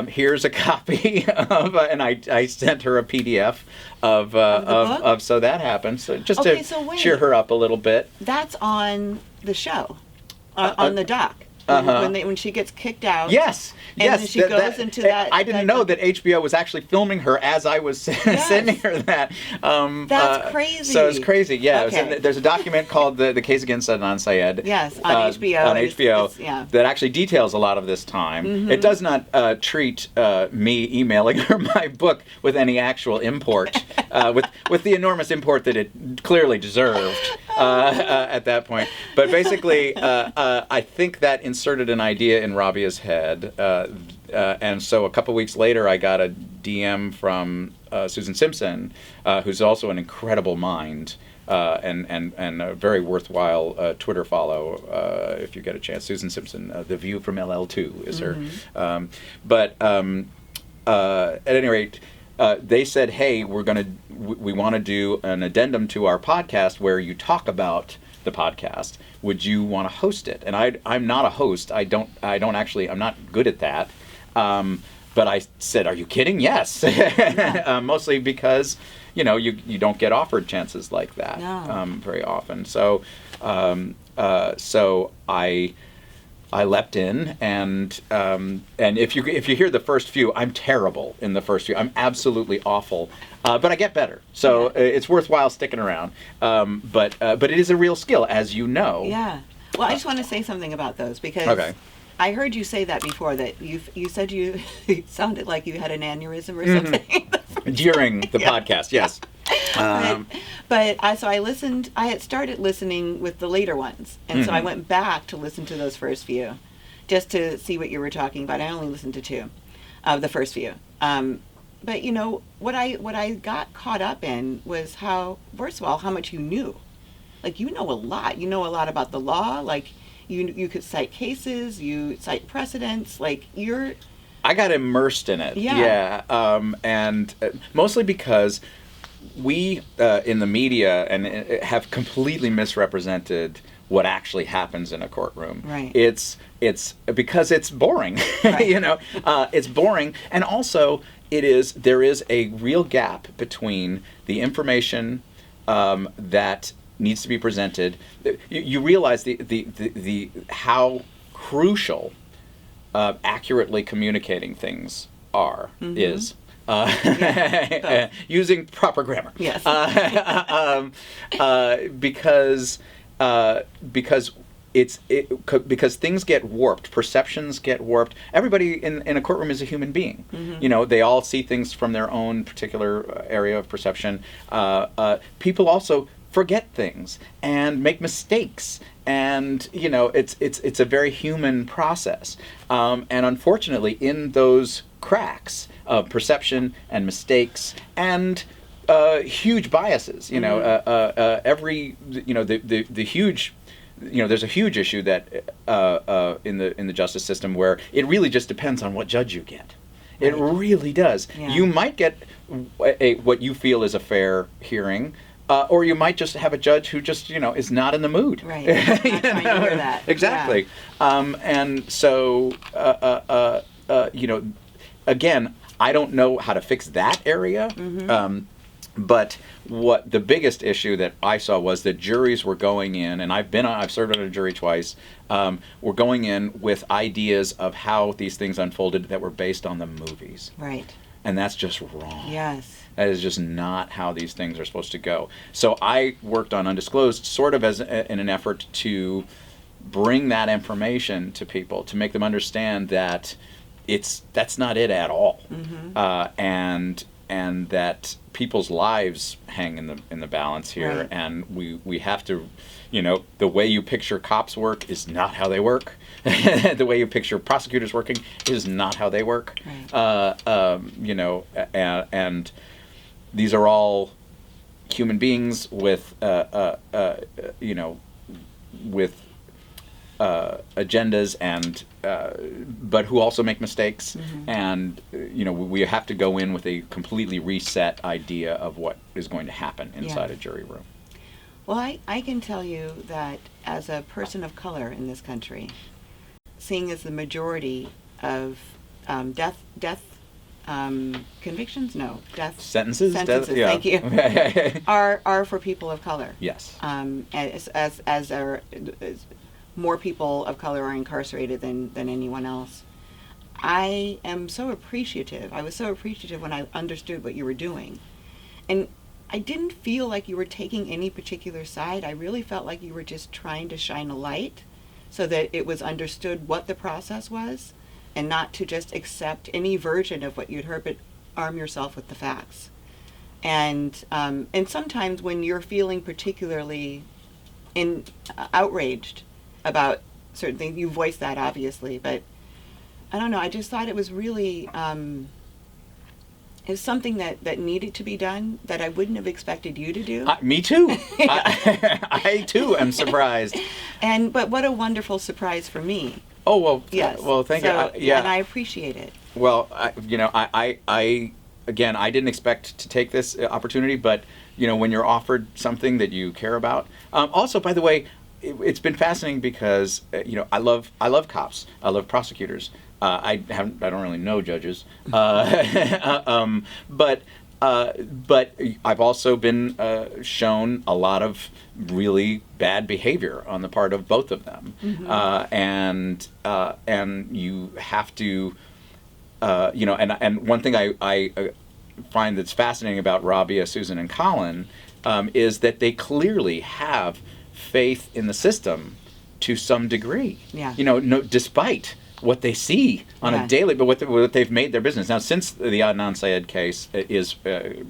here's a copy of," and I sent her a PDF of So That Happened, so just
Okay,
to
so wait.
cheer her up a little bit.
That's on the show, on the doc.
Uh-huh.
When she gets kicked out.
Yes,
And
yes.
then she goes into that.
I didn't know that HBO was actually filming her as I was sending her that.
That's crazy.
So it's crazy. Yeah.
Okay.
There's a document called the Case Against Adnan Syed.
Yes, on HBO.
On HBO,
yeah.
that actually details a lot of this time.
Mm-hmm.
It does not treat me emailing her my book with any actual import, with the enormous import that it clearly deserved at that point. But basically, I think that inserted an idea in Rabia's head, and so a couple weeks later, I got a DM from Susan Simpson, who's also an incredible mind. And a very worthwhile Twitter follow if you get a chance. Susan Simpson, The View from LL2 is her. But at any rate, they said, "Hey, we want to do an addendum to our podcast where you talk about the podcast. Would you want to host it?" And I'm not a host. I'm not good at that. But I said, "Are you kidding?" Yes. Mostly because you don't get offered chances like that very often. So so I leapt in, and if you hear the first few, I'm terrible in the first few. I'm absolutely awful, but I get better. So it's worthwhile sticking around. But it is a real skill, as you know.
Yeah. Well, I just want to say something about those because
Okay.
I heard you say that before, that you said you it sounded like you had an aneurysm or something.
During the podcast, yes.
So I listened. I had started listening with the later ones, and so I went back to listen to those first few, just to see what you were talking about. I only listened to 2 of the first few. But what I got caught up in was how, first of all, how much you knew. Like, you know a lot. You know a lot about the law. Like, you could cite cases, you cite precedents. Like,
I got immersed in it.
Yeah.
And mostly because we in the media have completely misrepresented what actually happens in a courtroom.
Right.
It's because it's boring.
Right.
It's boring, and also there is a real gap between the information that needs to be presented. You realize the how crucial accurately communicating things is. Using proper grammar. Yes. Because because things get warped, perceptions get warped. Everybody in a courtroom is a human being. They all see things from their own particular area of perception. People also forget things and make mistakes, and it's a very human process. And unfortunately, in those cracks of perception and mistakes and huge biases, every the huge. There's a huge issue that in the justice system where it really just depends on what judge you get. It really does.
Yeah.
You might get what you feel is a fair hearing, or you might just have a judge who just is not in the mood.
Right. Not trying to hear that.
Exactly.
Yeah.
And so again, I don't know how to fix that area. But what the biggest issue that I saw was that juries were going in, and I've served on a jury twice, were going in with ideas of how these things unfolded that were based on the movies.
Right.
And that's just wrong.
Yes.
That is just not how these things are supposed to go. So I worked on Undisclosed sort of in an effort to bring that information to people, to make them understand that that's not it at all. And that people's lives hang in the balance here,
Right.
and we have to, the way you picture cops work is not how they work. The way you picture prosecutors working is not how they work.
Right.
And these are all human beings with with agendas and but who also make mistakes, and we have to go in with a completely reset idea of what is going to happen inside a jury room.
Well, I can tell you that as a person of color in this country, seeing as the majority of death convictions, no, death
Sentences,
thank you, are for people of color.
Yes.
As more people of color are incarcerated than anyone else. I am so appreciative. I was so appreciative when I understood what you were doing. And I didn't feel like you were taking any particular side. I really felt like you were just trying to shine a light so that it was understood what the process was, and not to just accept any version of what you'd heard, but arm yourself with the facts. And sometimes when you're feeling particularly outraged about certain things, you voice that obviously, but I don't know, I just thought it was really is something that needed to be done that I wouldn't have expected you to do.
Me too. I too am surprised.
But what a wonderful surprise for me.
Oh, well,
Yes.
Well, thank you.
And I appreciate it.
Well, I again, I didn't expect to take this opportunity, but when you're offered something that you care about. Also, by the way, it's been fascinating because I love cops. I love prosecutors. I don't really know judges, but I've also been shown a lot of really bad behavior on the part of both of them, and you have to, and one thing I find that's fascinating about Rabia, Susan, and Colin is that they clearly have faith in the system to some degree.
Yeah.
Despite what they see on a daily, but what they've made their business. Now, since the Adnan Syed case is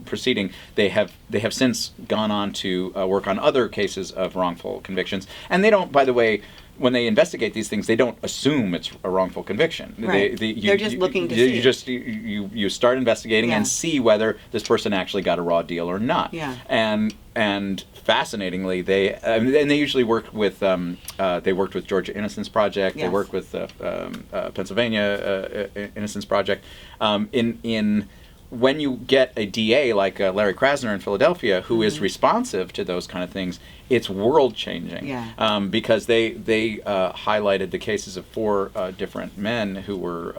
proceeding, they have since gone on to work on other cases of wrongful convictions. And they don't, by the way, when they investigate these things, they don't assume it's a wrongful conviction.
Right. They're just looking to see.
You start investigating and see whether this person actually got a raw deal or not.
Yeah.
And fascinatingly, they usually work with they worked with Georgia Innocence Project.
Yes.
They work with Pennsylvania Innocence Project. In when you get a DA like Larry Krasner in Philadelphia, who is responsive to those kind of things, it's world changing.
Yeah.
Because they highlighted the cases of 4 different men who were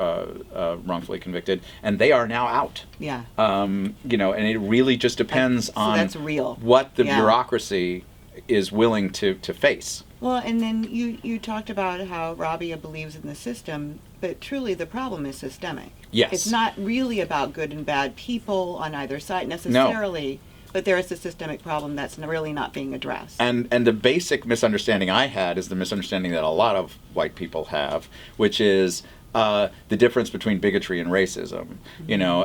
wrongfully convicted, and they are now out.
Yeah.
And it really just depends on
that's real.
what the bureaucracy is willing to face.
Well, and then you talked about how Rabia believes in the system, but truly the problem is systemic.
Yes.
It's not really about good and bad people on either side necessarily, But there is a systemic problem that's really not being addressed.
And the basic misunderstanding I had is the misunderstanding that a lot of white people have, which is the difference between bigotry and racism. You know,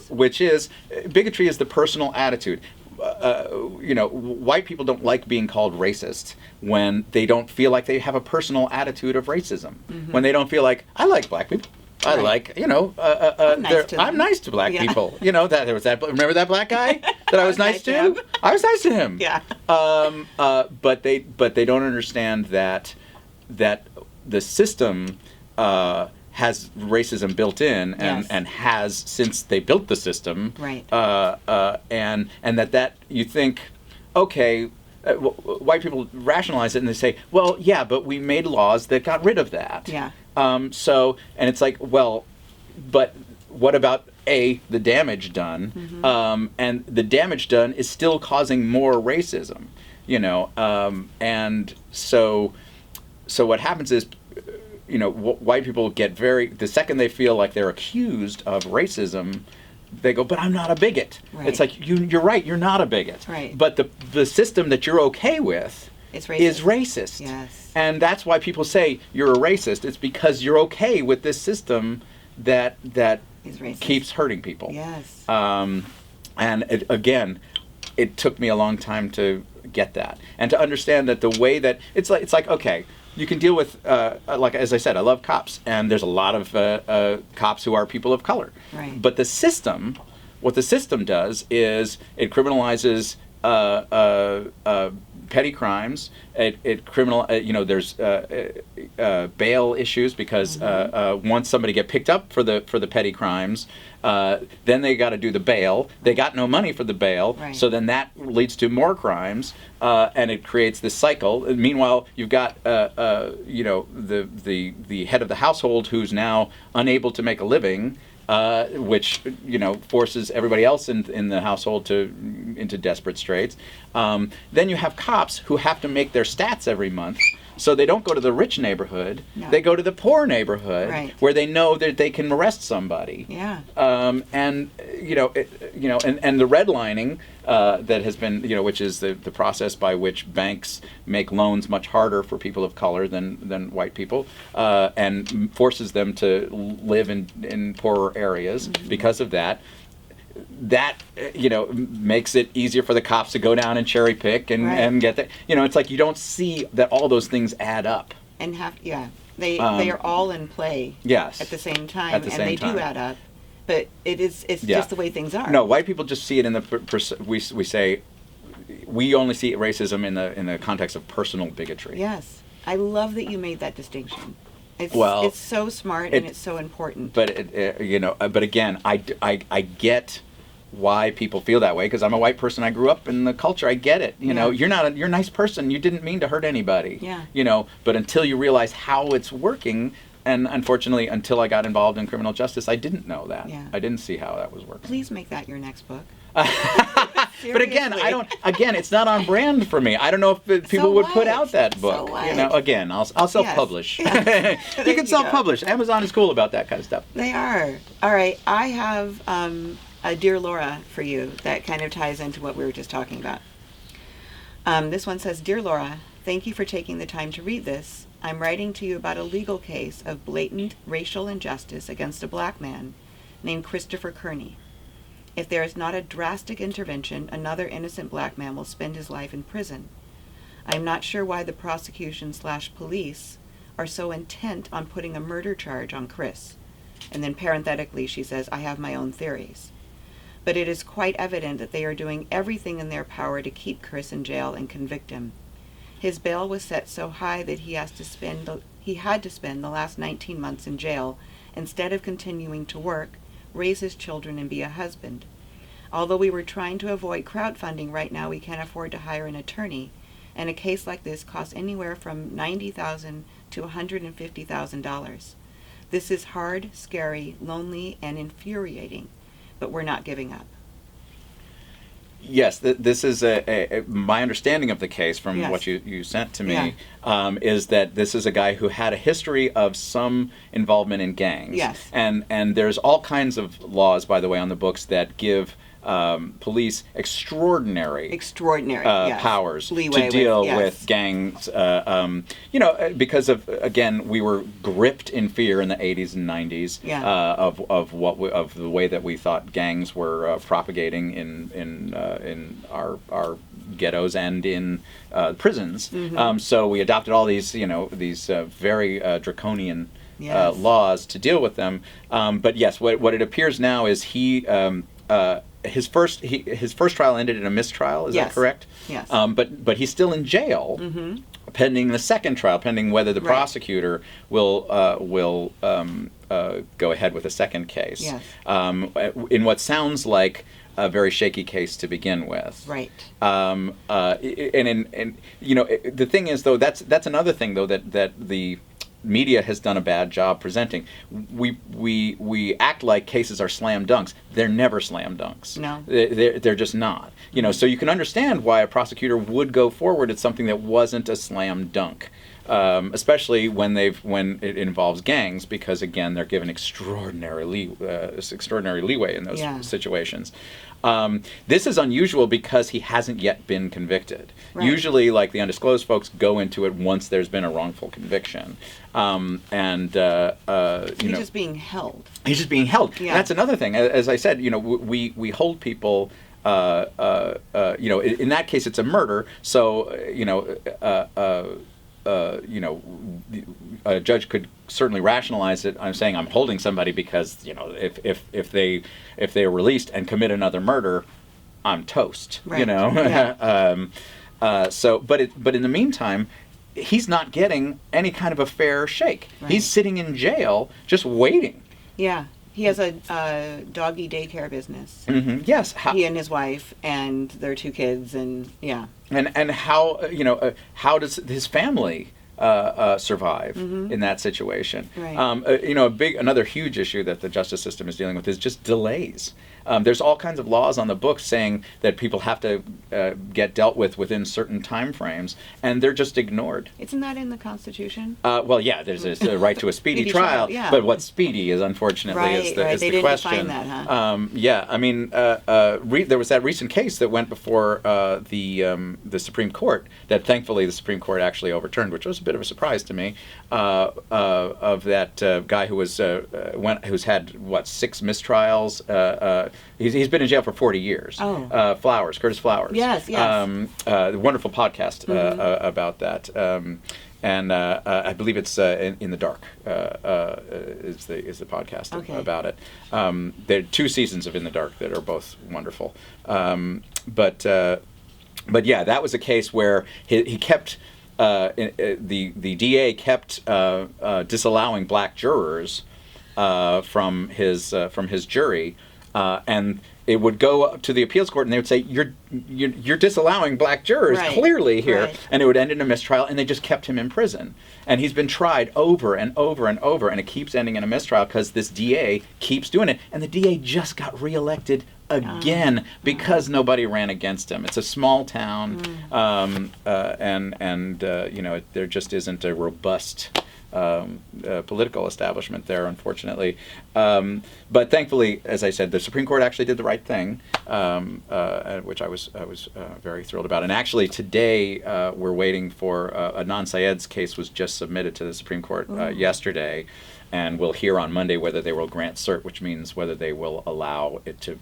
which is bigotry is the personal attitude. White people don't like being called racist when they don't feel like they have a personal attitude of racism. When they don't feel like, I like black people. I like, I'm nice to black people. You know, that there was that. Remember that black guy that I was nice to? I was nice to him.
Yeah.
But they don't understand that the system has racism built in, and has since they built the system.
Right.
And that you think, okay. White people rationalize it and they say, well, yeah, but we made laws that got rid of that.
Yeah.
And it's like, well, but what about the damage done? And the damage done is still causing more racism, and so what happens is, white people get the second they feel like they're accused of racism, they go, but I'm not a bigot.
Right.
It's like, you're right, you're not a bigot.
Right.
But the system that you're okay with is racist.
Yes.
And that's why people say you're a racist. It's because you're okay with this system that keeps hurting people.
Yes.
And it took me a long time to get that. And to understand that the way that, it's like okay, you can deal with, like as I said, I love cops, and there's a lot of cops who are people of color.
Right.
But what the system does is it criminalizes petty crimes. There's bail issues because once somebody get picked up for the petty crimes, then they got to do the bail. They got no money for the bail,
right.
So then that leads to more crimes, and it creates this cycle. And meanwhile, you've got the head of the household who's now unable to make a living. Which forces everybody else in the household into desperate straits. Then you have cops who have to make their stats every month, so they don't go to the rich neighborhood. No. They go to the poor neighborhood,
right.
where they know that they can arrest somebody.
Yeah.
And the redlining that has been which is the process by which banks make loans much harder for people of color than white people, and forces them to live in poorer areas because of that. That makes it easier for the cops to go down and cherry pick and get that. It's like you don't see that all those things add up.
And they are all in play.
Yes.
At the same time, they do add up. But it's just the way things are.
No, white people just see it in the we say we only see racism in the context of personal bigotry.
Yes, I love that you made that distinction. It's so smart and it's so important.
But but again, I get why people feel that way because I'm a white person. I grew up in the culture. I get it. You're a nice person. You didn't mean to hurt anybody.
Yeah.
But until you realize how it's working. And unfortunately, until I got involved in criminal justice, I didn't know that.
Yeah.
I didn't see how that was working.
Please make that your next book.
But again, it's not on brand for me. I don't know if people would put out that book. Again, I'll self-publish.
Yes.
You can self-publish. Amazon is cool about that kind of stuff.
They are. All right. I have a Dear Laura for you that kind of ties into what we were just talking about. This one says, Dear Laura, thank you for taking the time to read this. I'm writing to you about a legal case of blatant racial injustice against a black man named Christopher Kearney. If there is not a drastic intervention, another innocent black man will spend his life in prison. I am not sure why the prosecution/police are so intent on putting a murder charge on Chris. And then parenthetically she says, I have my own theories. But it is quite evident that they are doing everything in their power to keep Chris in jail and convict him. His bail was set so high that he had to spend the last 19 months in jail instead of continuing to work, raise his children, and be a husband. Although we were trying to avoid crowdfunding right now, we can't afford to hire an attorney, and a case like this costs anywhere from $90,000 to $150,000. This is hard, scary, lonely, and infuriating, but we're not giving up.
Yes, this is my understanding of the case from what you sent to me is that this is a guy who had a history of some involvement in gangs.
Yes.
And there's all kinds of laws, by the way, on the books that give police extraordinary
yes.
powers
Leeway
to deal
with, yes.
with gangs. Because of, again, we were gripped in fear in the 80s and 90s of the way that we thought gangs were propagating in our ghettos and in prisons. So we adopted all these very draconian laws to deal with them. But yes, what it appears now is his first trial ended in a mistrial. Is that correct?
Yes.
But he's still in jail, pending the second trial, pending whether the prosecutor will go ahead with a second case.
Yes.
In what sounds like a very shaky case to begin with.
Right.
The thing is, though, that's another thing, though, that the media has done a bad job presenting. We act like cases are slam dunks. They're never slam dunks.
No.
They're just not. So you can understand why a prosecutor would go forward at something that wasn't a slam dunk. Especially when it involves gangs, because again they're given extraordinary leeway in those situations. This is unusual because he hasn't yet been convicted. Right. Usually, like the undisclosed folks, go into it once there's been a wrongful conviction,
he's just being held.
He's just being held. Yeah. And that's another thing. As I said, we hold people. In that case, it's a murder. So a judge could certainly rationalize it. I'm saying I'm holding somebody because if they are released and commit another murder, I'm toast.
Right.
Yeah. But in the meantime, he's not getting any kind of a fair shake. Right. He's sitting in jail just waiting.
Yeah. He has a doggy daycare business.
Mm-hmm. Yes.
He and his wife and their 2 kids, and
And how how does his family survive in that situation?
Right.
Another huge issue that the justice system is dealing with is just delays. There's all kinds of laws on the books saying that people have to get dealt with within certain time frames, and they're just ignored.
Isn't that in the Constitution?
Well, yeah, there's a right to a speedy trial, but what speedy is, unfortunately, is the
they didn't
question.
define that, huh?
I mean, there was that recent case that went before the Supreme Court that thankfully the Supreme Court actually overturned, which was a bit of a surprise to me, of that guy who's had 6 mistrials. He's been in jail for 40 years.
Oh.
Curtis Flowers.
Yes.
The wonderful podcast about that. And I believe it's in the Dark is the podcast about it. There are 2 seasons of In the Dark that are both wonderful. But yeah, that was a case where he kept the DA kept disallowing black jurors from his jury. And it would go up to the appeals court, and they would say, "You're disallowing black jurors clearly here," and it would end in a mistrial. And they just kept him in prison, and he's been tried over and over and over, and it keeps ending in a mistrial because this DA keeps doing it, and the DA just got reelected again because nobody ran against him. It's a small town, and there just isn't a robust political establishment there, unfortunately. But thankfully, as I said, the Supreme Court actually did the right thing, which I was very thrilled about. And actually, today we're waiting for Adnan Syed's case was just submitted to the Supreme Court yesterday, and we'll hear on Monday whether they will grant cert, which means whether they will allow it to.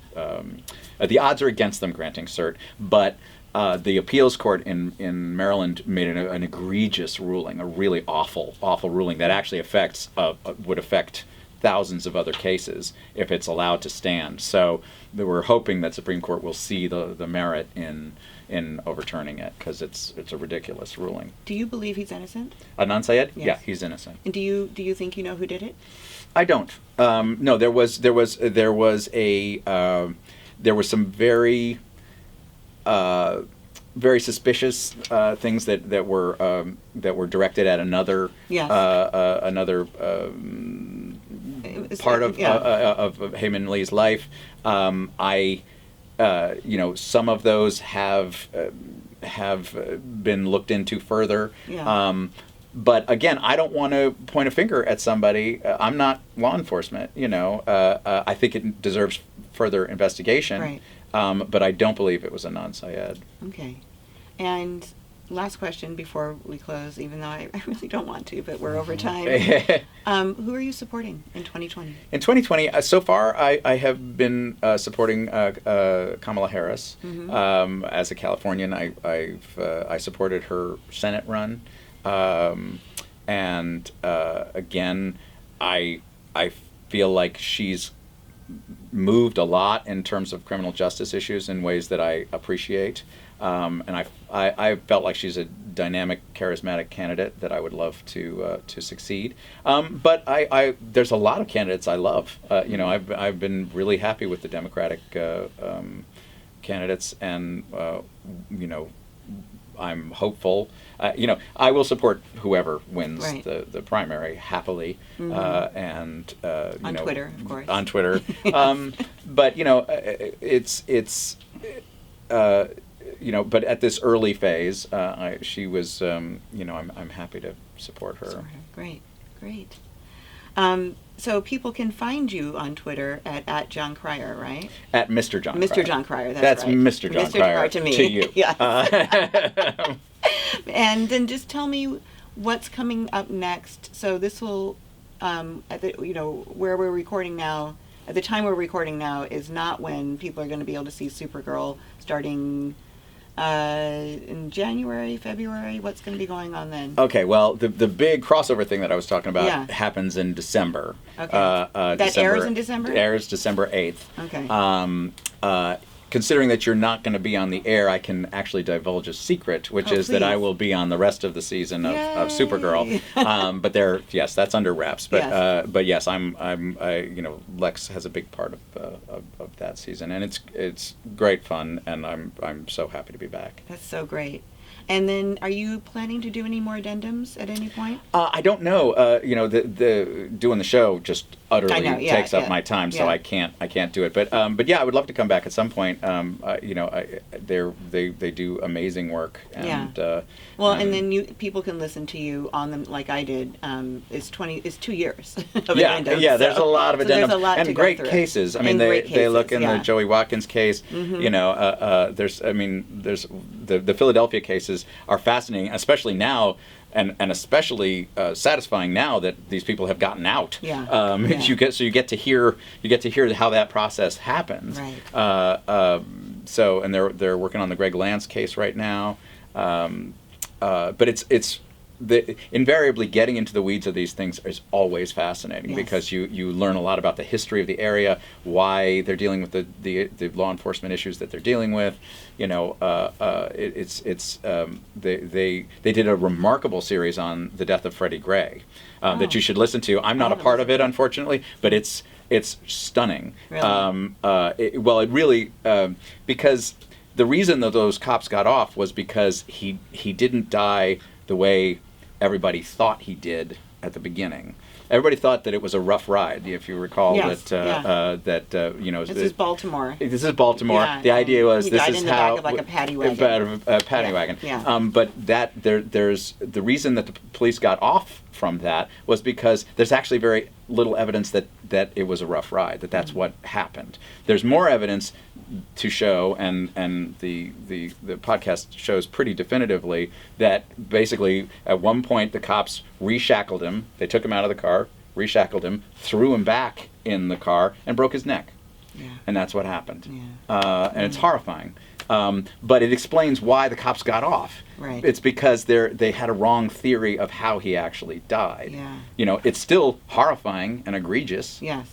The odds are against them granting cert, but. The appeals court in Maryland made an egregious ruling, a really awful ruling that actually would affect thousands of other cases if it's allowed to stand. So we're hoping that Supreme Court will see the merit in overturning it, because it's a ridiculous ruling.
Do you believe he's innocent?
Adnan Syed?
Yes.
Yeah, he's innocent.
And do you think you know who did it?
I don't. No, there was some very very suspicious things that were directed at another part of Haymon Lee's life. Some of those have been looked into further.
Yeah.
But again, I don't want to point a finger at somebody. I'm not law enforcement. I think it deserves further investigation.
Right.
But I don't believe it was a non-Syed.
Okay. And last question before we close, even though I really don't want to, but we're over time. Who are you supporting in 2020?
In 2020, so far, I have been supporting Kamala Harris. As a Californian, I supported her Senate run. And again, I feel like she's moved a lot in terms of criminal justice issues in ways that I appreciate. And I felt like she's a dynamic, charismatic candidate that I would love to succeed. But there's a lot of candidates I love. I've been really happy with the Democratic candidates, and I'm hopeful. I will support whoever wins the primary happily, and
on Twitter, of course.
On Twitter, but it's. But at this early phase, she was, I'm happy to support her.
Great. So people can find you on Twitter at Jon Cryer, right?
At Mr. Jon Cryer.
Mr. Jon Cryer, that's right.
Mr. Jon Cryer
to me.
To you.
Yeah. And then just tell me what's coming up next. So this will, where we're recording now, at the time we're recording now is not when people are going to be able to see Supergirl starting in January, February. What's going to be going on then?
Okay, well, the big crossover thing that I was talking about happens in December.
Okay. That airs in December?
Airs December 8th.
Okay.
Considering that you're not going to be on the air, I can actually divulge a secret, which is that I will be on the rest of the season of Supergirl. But that's under wraps. But yes, Lex has a big part of that season, and it's great fun, and I'm so happy to be back.
That's so great. And then, are you planning to do any more addendums at any point?
I don't know. The doing the show just utterly takes up my time, so I can't do it. But yeah, I would love to come back at some point. They do amazing work. And,
and then people can listen to you on them like I did. It's 2 years of addendums.
Yeah, there's a lot of addendums.
There's a lot
and
to
great
go through.
cases. I mean, they look in the Joey Watkins case. There's the Philadelphia cases are fascinating, especially now, and especially satisfying now that these people have gotten out. You get to hear how that process happens.
Right.
And they're working on the Greg Lance case right now. But it's invariably getting into the weeds of these things is always fascinating because you learn a lot about the history of the area, why they're dealing with the law enforcement issues that they're dealing with. They did a remarkable series on the death of Freddie Gray that you should listen to. I'm not a part of it, unfortunately, but it's stunning.
Really?
Because the reason that those cops got off was because he didn't die the way everybody thought he did at the beginning. Everybody thought that it was a rough ride. If you recall this
is Baltimore.
This is Baltimore.
Yeah,
the idea was
he
this
died
is
in the
how
back of like a paddy wagon.
Wagon.
Yeah.
But there's the reason that the police got off from that was because there's actually very little evidence that it was a rough ride. That's what happened. There's more evidence to show, and the podcast shows pretty definitively that basically at one point the cops reshackled him. They took him out of the car, reshackled him, threw him back in the car, and broke his neck.
Yeah.
And that's what happened. Yeah. And it's horrifying. But it explains why the cops got off.
Right.
It's because they had a wrong theory of how he actually died.
Yeah.
It's still horrifying and egregious.
Yes.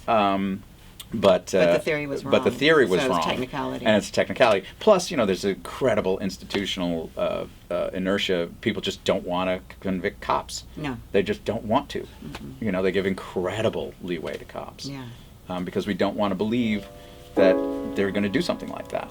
But
the theory was wrong.
But the theory was
wrong.
It's
technicality.
And it's technicality. Plus, there's incredible institutional inertia. People just don't want to convict cops.
No.
They just don't want to.
Mm-hmm.
They give incredible leeway to cops.
Yeah.
Because we don't want to believe that they're going to do something like that.